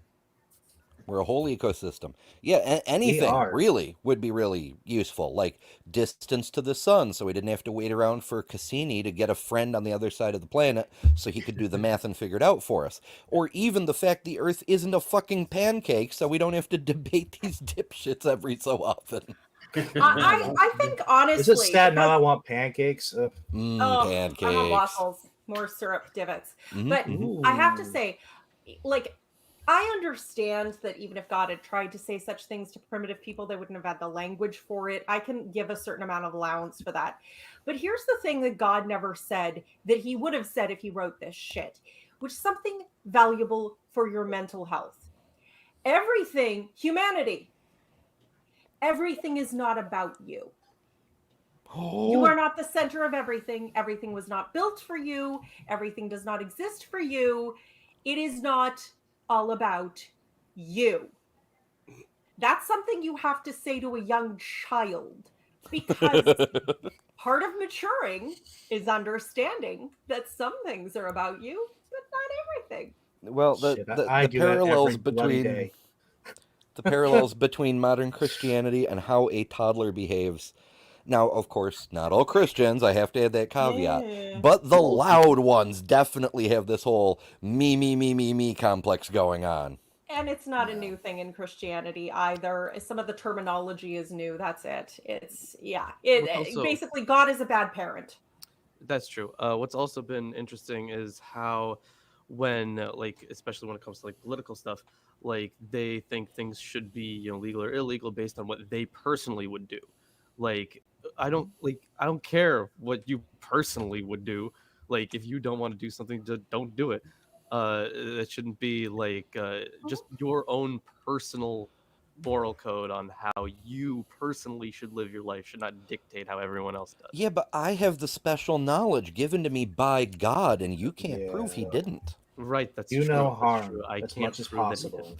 We're a whole ecosystem. Yeah, anything really would be really useful, like distance to the sun, so we didn't have to wait around for Cassini to get a friend on the other side of the planet so he could do the math and figure it out for us. Or even the fact the Earth isn't a fucking pancake, so we don't have to debate these dipshits every so often. I think honestly, is it sad now? I want pancakes. Pancakes. I want waffles, more syrup divots. But I have to say, like, I understand that even if God had tried to say such things to primitive people, they wouldn't have had the language for it. I can give a certain amount of allowance for that. But here's the thing that God never said that he would have said if he wrote this shit, which is something valuable for your mental health. Everything, humanity, everything is not about you. You are not the center of everything. Everything was not built for you. Everything does not exist for you. It is not all about you. That's something you have to say to a young child, because part of maturing is understanding that some things are about you, but not everything. Well, the parallels between modern Christianity and how a toddler behaves. Now, of course, not all Christians, I have to add that caveat, but the loud ones definitely have this whole me complex going on. And it's not a new thing in Christianity either. Some of the terminology is new. That's it. Basically, God is a bad parent. That's true. What's also been interesting is how especially when it comes to political stuff, they think things should be legal or illegal based on what they personally would do. I don't care what you personally would do. If you don't want to do something, just don't do it. It shouldn't be just your own personal moral code on how you personally should live your life should not dictate how everyone else does. Yeah, but I have the special knowledge given to me by God, and you can't prove he didn't. Right, that's do true. no That's harm true. I as can't much as prove that possible.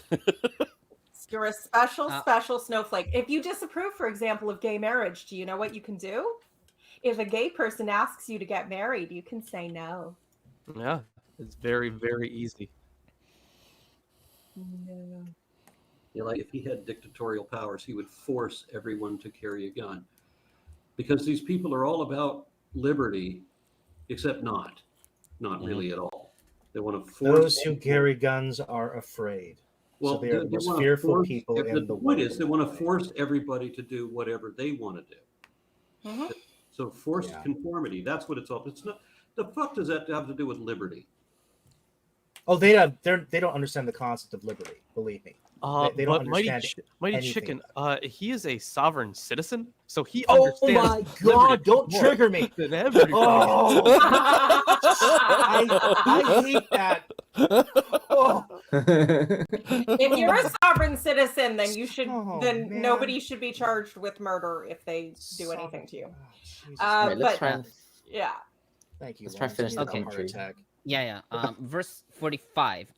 You're a special snowflake. If you disapprove, for example, of gay marriage, do you know what you can do? If a gay person asks you to get married, you can say no. Yeah, it's very, very easy. No. If he had dictatorial powers, he would force everyone to carry a gun. Because these people are all about liberty, except not really at all. They want to force those who carry guns are afraid. Well, so they are the most fearful people in the world. They want to force everybody to do whatever they want to do. Mm-hmm. So forced conformity, that's what it's all. It's not. The fuck does that have to do with liberty? Oh, they don't understand the concept of liberty. Believe me. They don't understand Mighty Chicken. He is a sovereign citizen, so he understands. Oh my God! Don't trigger me. Oh, I hate that. Oh. If you're a sovereign citizen, then you should. Nobody should be charged with murder if they do anything to you. Let's try. Yeah. Thank you. Let's try to finish the commentary. Yeah. Verse 45.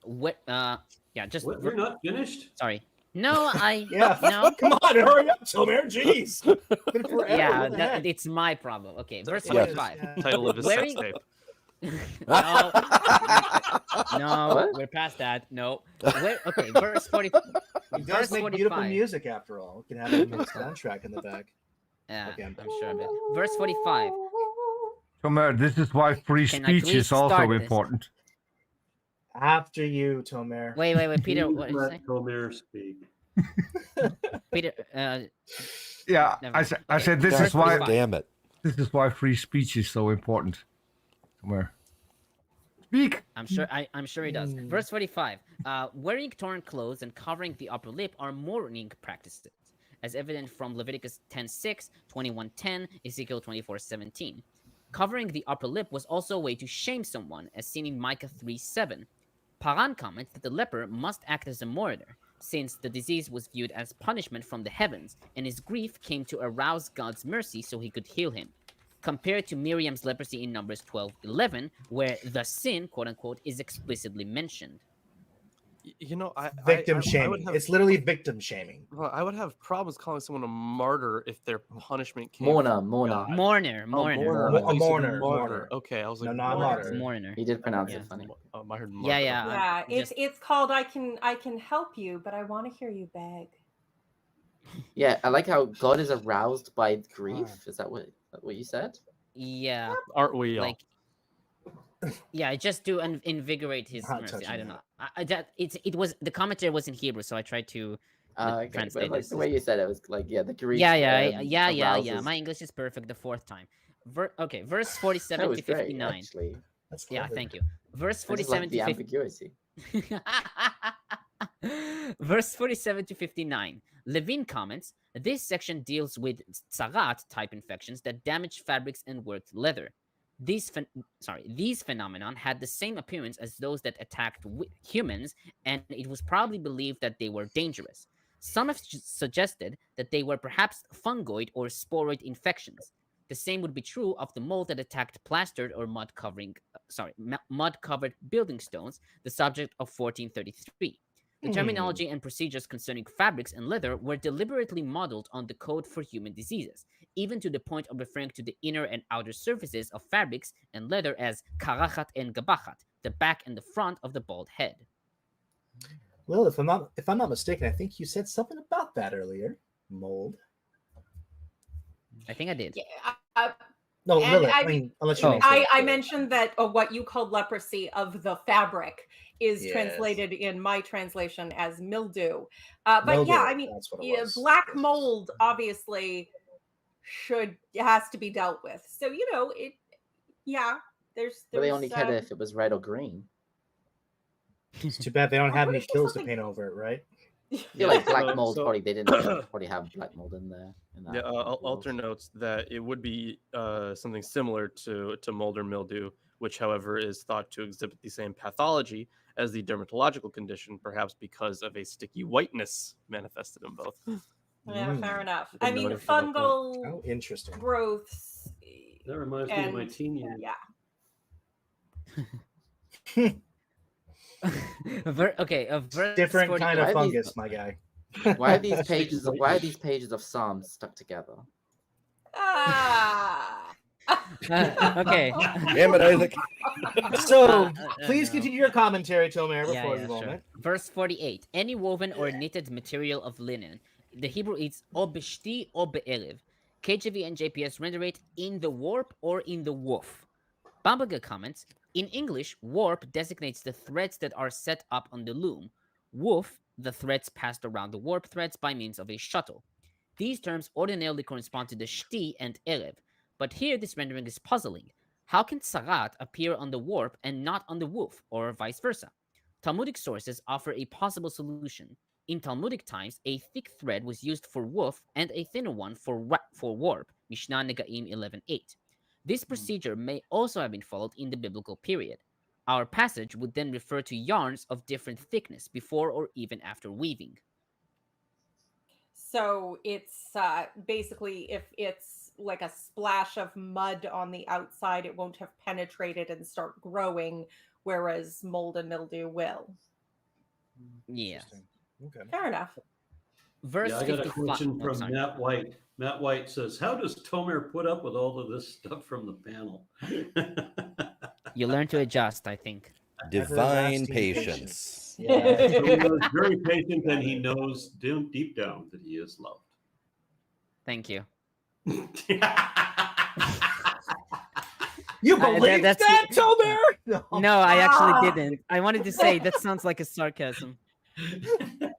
Just. You're not finished? Sorry. No, no. Come on, hurry up, Silver. Jeez. Yeah, it's my problem. Okay, verse 45. Title of his sex tape. No, we're past that. No. Okay, verse 40. He does make beautiful music after all. We can have a soundtrack in the back. Okay, I'm I'm sure of it. Verse 45. Tomer, this is why free Can I speech please is also start this? important. After you, Tomer. Wait, Peter. Please What did you let say? Tomer speak. Peter. Yeah, Never I mind. said, I said this Verse is why 45. Damn it. this is why free speech is so important. Tomer, speak. I'm sure he does. Verse 45. Wearing torn clothes and covering the upper lip are mourning practices, as evident from Leviticus 10:6, 21:10, Ezekiel 24:17. Covering the upper lip was also a way to shame someone, as seen in Micah 3:7. Paran comments that the leper must act as a mourner, since the disease was viewed as punishment from the heavens, and his grief came to arouse God's mercy so he could heal him. Compared to Miriam's leprosy in Numbers 12:11, where the sin, quote unquote, is explicitly mentioned. You know, Victim I would shaming. have, It's literally victim shaming. well, I would have problems calling someone a martyr if their punishment came Mourner, from mourner. God. Mourner. A mourner. Okay, I was like, No, not martyr. Mourner. He did pronounce Yeah. it funny. I heard martyr. Yeah, just- it's called I can help you, but I want to hear you beg. Yeah, I like how God is aroused by grief. Is that what you said? Yeah, Aren't we all? like, yeah, just to invigorate his Not mercy. touching I don't that. know. It was the commentary was in Hebrew, so I tried to Okay, translate but like this. the way you said it was like, yeah, the grief. Yeah. arouses- My English is perfect the fourth time. Okay, verse 47 That was to great, 59. actually. That's Yeah, clever. thank you. Verse I just 47 like the to 50. ambiguity. Verse 47 to 59. Levine comments, this section deals with tsarat type infections that damage fabrics and worked leather. These phenomenon had the same appearance as those that attacked humans, and it was probably believed that they were dangerous. Some have suggested that they were perhaps fungoid or sporoid infections. The same would be true of the mold that attacked plastered or mud-covered building stones, the subject of 1433. The terminology and procedures concerning fabrics and leather were deliberately modeled on the code for human diseases, even to the point of referring to the inner and outer surfaces of fabrics and leather as karachat and gabachat, the back and the front of the bald head. Well, if I'm not mistaken, I think you said something about that earlier. Mold. I think I did. Yeah, No, And Lilith. I I mean, unless you Oh. make sure I it's mentioned that what you called leprosy of the fabric is Yes. translated in my translation as mildew. But Mildew, yeah, I mean, that's what it yeah, was. black mold obviously has to be dealt with. So there's But they only cared um, if it was red or green. It's too bad they don't I'm have any pretty sure kills to something- paint over it, right? I feel like black So- mold so- probably they didn't probably have black mold in there. In that Yeah, world. Alter notes that it would be something similar to mold or mildew, which, however, is thought to exhibit the same pathology as the dermatological condition, perhaps because of a sticky whiteness manifested in both. Yeah, fair enough. Didn't I know mean, anything about that. fungal Oh, interesting. growths. That reminds me of my And- teen years. Yeah. Verse Different 40 kind of Why are these- fungus, my guy. Why are these pages? Why are these pages of Psalms stuck together? Ah. okay. Damn it, Isaac. So, please no. continue your commentary, Tomer, before Yeah, the sure. moment. Verse 48. Any woven or knitted material of linen. The Hebrew is o b'shti o be'erev. KJV and JPS render it in the warp or in the woof. Bamberger comments, in English, warp designates the threads that are set up on the loom. Woof, the threads passed around the warp threads by means of a shuttle. These terms ordinarily correspond to the shti and erev, but here this rendering is puzzling. How can sarat appear on the warp and not on the woof, or vice versa? Talmudic sources offer a possible solution. In Talmudic times, a thick thread was used for woof and a thinner one for warp, Mishnah Negaim 11:8. This procedure may also have been followed in the biblical period. Our passage would then refer to yarns of different thickness before or even after weaving. So it's basically if it's like a splash of mud on the outside, it won't have penetrated and start growing, whereas mold and mildew will. Yeah. Interesting. Okay. Fair enough. Verse Yeah, I got a 55. question oh, from sorry. Matt White. Matt White says, "How does Tomer put up with all of this stuff from the panel?" You learn to adjust, I think. Divine Everlasting patience. Yeah. Tomer is very patient, and he knows deep down that he is loved. Thank you. You believe that's- that, Tomer? No, I actually didn't. I wanted to say that sounds like a sarcasm. Hey,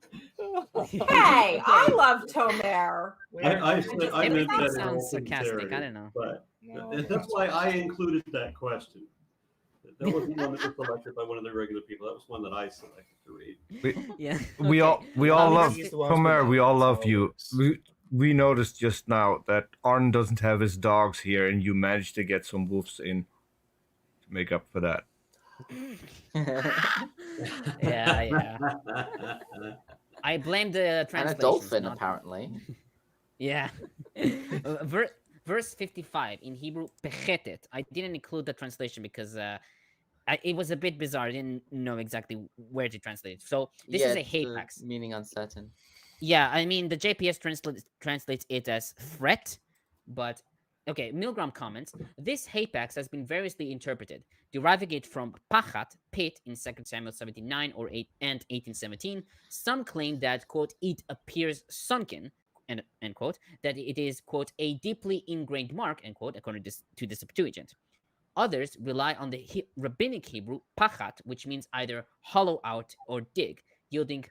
I love Tomer. I meant that in sounds all sarcastic. I sincerity, don't know. But No. that's why I included that question. That wasn't one that was selected by one of the regular people. That was one that I selected to read. Yeah. We all Okay. love He's the one who's Homer. been We all on, love so you. it's- We noticed just now that Arn doesn't have his dogs here, and you managed to get some wolves in to make up for that. Yeah. I blame the And a translation. dolphin, apparently. Yeah. Verse 55 in Hebrew, pechetet. I didn't include the translation because it was a bit bizarre. I didn't know exactly where to translate it. So this is a it's, hapax. meaning uncertain. Yeah, I mean, the JPS translates it as threat, but okay, Milgrom comments, this hapax has been variously interpreted, deriving it from pachat, pit, in 2 Samuel 79 and 1817. Some claim that, quote, it appears sunken, end quote, that it is, quote, a deeply ingrained mark, end quote, according to the Septuagint. Others rely on the rabbinic Hebrew, pachat, which means either hollow out or dig, yielding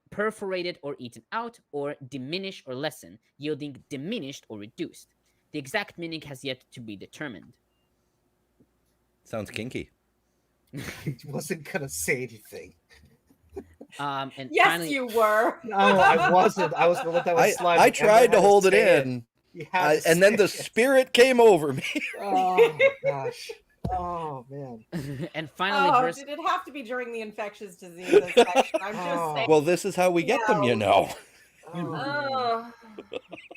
perforated or eaten out, or diminish or lessen, yielding diminished or reduced. The exact meaning has yet to be determined. Sounds kinky. I wasn't gonna say anything. And Yes, finally, you were. No, I wasn't. I was gonna let that one slide. I but Ember tried to had hold it say in, You had to and then say the it. spirit came over me. Oh gosh. Oh man. and finally, Oh, verse did it have to be during the infectious diseases section? I'm just Oh. saying. Well, this is how we get them, you know. Oh, man. Oh.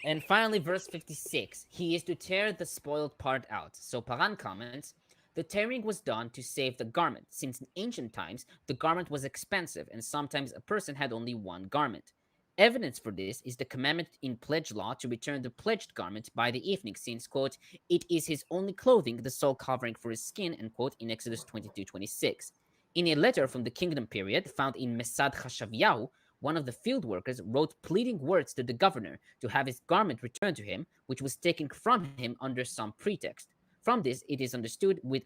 And finally, verse 56, he is to tear the spoiled part out. So Paran comments, the tearing was done to save the garment, since in ancient times, the garment was expensive, and sometimes a person had only one garment. Evidence for this is the commandment in pledge law to return the pledged garment by the evening, since, quote, it is his only clothing, the sole covering for his skin, end quote, in Exodus 22:26. In a letter from the kingdom period found in Mesad Chashavyahu, one of the field workers wrote pleading words to the governor to have his garment returned to him, which was taken from him under some pretext. From this, it is understood why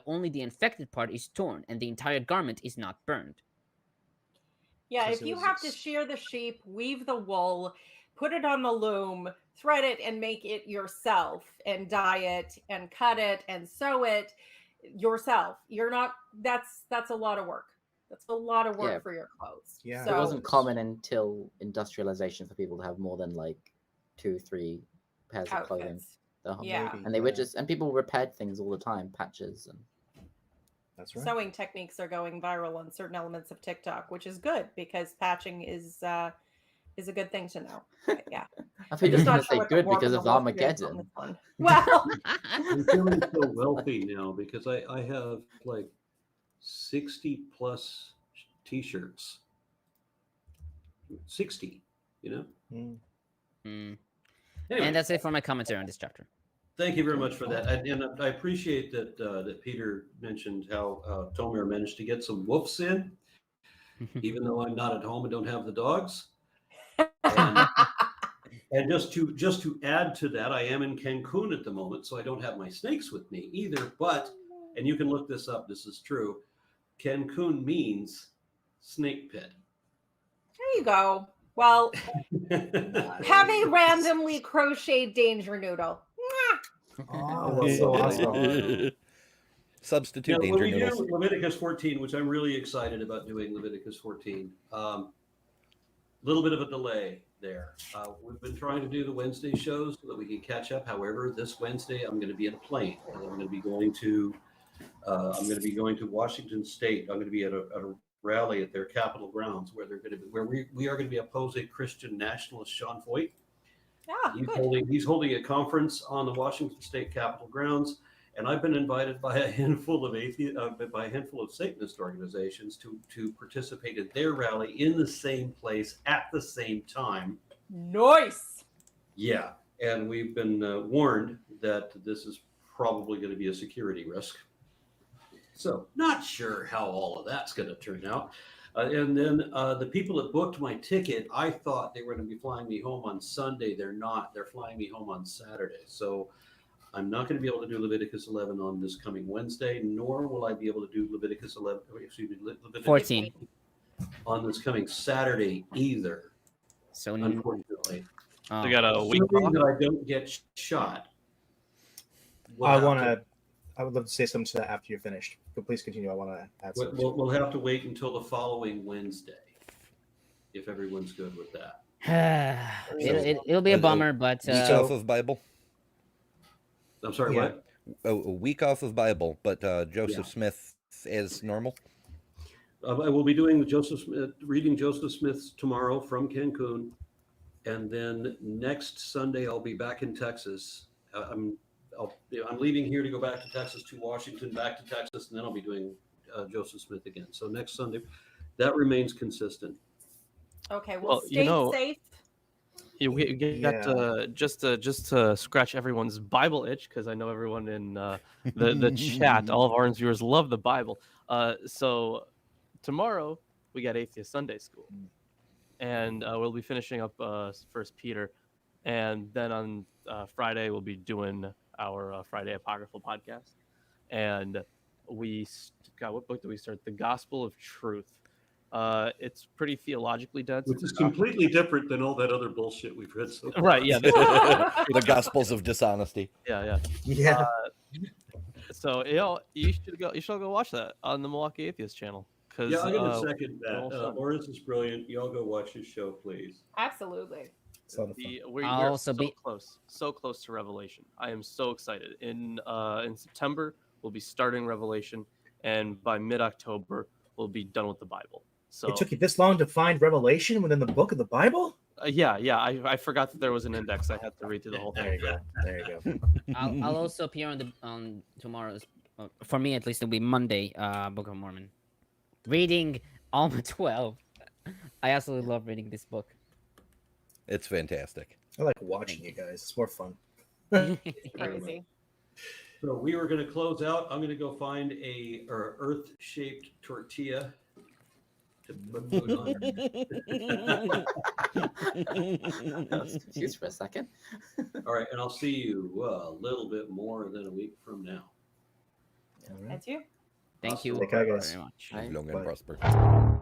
only the infected part is torn and the entire garment is not burned. Yeah, 'Cause if it you was have to shear the sheep, weave the wool, put it on the loom, thread it and make it yourself, and dye it and cut it and sew it yourself. You're not, that's a lot of work. That's a lot of work Yeah. for your clothes. Yeah. It wasn't common until industrialization for people to have more than like 2-3 pairs of clothing. outfits. The- Yeah. And they were and people repaired things all the time, patches and That's right. Sewing techniques are going viral on certain elements of TikTok, which is good because patching is a good thing to know. But yeah. I think Just you're not going to sure say what the good warp because and of the wolf is on Armageddon. this one. Well, I'm feeling so wealthy now because I have like 60 plus t-shirts. 60, you know? Mm. Anyway, And that's it for my commentary on this chapter. thank you very much for that. And I appreciate that that Peter mentioned how Tomer managed to get some woofs in, even though I'm not at home and don't have the dogs. And just to add to that, I am in Cancun at the moment, so I don't have my snakes with me either. But, and you can look this up, this is true. Cancun means snake pit. there you go. Well, have a randomly crocheted danger noodle. Mwah. Oh, that's so awesome. Substitute Now, when danger we do noodles. Leviticus 14, which I'm really excited about doing Leviticus 14, little bit of a delay there. We've been trying to do the Wednesday shows so that we can catch up. However, this Wednesday I'm going to be in a plane, and I'm going to be going to Washington State. I'm going to be at a rally at their Capitol grounds where we are going to be opposing Christian nationalist Sean Foyt. Ah, He's holding a conference on the Washington State Capitol grounds, and I've been invited by a handful of Satanist organizations to participate in their rally in the same place at the same time. Nice. Yeah, and we've been warned that this is probably going to be a security risk. So not sure how all of that's going to turn out. And then the people that booked my ticket, I thought they were going to be flying me home on Sunday. They're not. They're flying me home on Saturday. So I'm not going to be able to do Leviticus 11 on this coming Wednesday, nor will I be able to do Leviticus 11, Leviticus 14 on this coming Saturday either, So unfortunately. We got a week Assuming off. that I don't get shot. we'll I have want to- to. I would love to say something to that after you're finished. But please continue. I want to add something. We'll have to wait until the following Wednesday, if everyone's good with that. it'll be a bummer, but Week off of Bible. I'm sorry, Yeah. what? A week off of Bible, but Joseph Yeah. Smith as normal. I will be doing reading Joseph Smith's tomorrow from Cancun, and then next Sunday I'll be back in Texas. I'm leaving here to go back to Texas, to Washington, back to Texas, and then I'll be doing Joseph Smith again. So next Sunday, that remains consistent. Okay, well, Well, stay safe. Yeah, we got just to scratch everyone's Bible itch, because I know everyone in the chat, all of our viewers love the Bible. So tomorrow we got Atheist Sunday School, and we'll be finishing up First Peter, and then on Friday we'll be doing our Friday Apocryphal podcast, and what book do we start? The Gospel of Truth. It's pretty theologically dense. Which is completely different than all that other bullshit we've read so far. Right, yeah. The Gospels of Dishonesty. Yeah. So you should go watch that on the Milwaukee Atheist channel. Yeah, I'm going to second that. Lawrence is brilliant. Y'all go watch his show, please. Absolutely. We're so close to Revelation. I am so excited. In September we'll be starting Revelation, and by mid-October we'll be done with the Bible. So It took you this long to find Revelation within the book of the Bible? yeah. I forgot that there was an index. I had to read through the whole thing. There you go. I'll also appear on tomorrow's. For me, at least, it'll be Monday. Book of Mormon, reading Alma 12. I absolutely love reading this book. It's fantastic. I like watching you guys. It's more fun. Crazy. So we were going to close out. I'm going to go find a earth-shaped tortilla to put food on. I was confused for a second. All right, and I'll see you a little bit more than a week from now. That's you. Thank you Take care, guys. very much. Live long and Bye. prosper.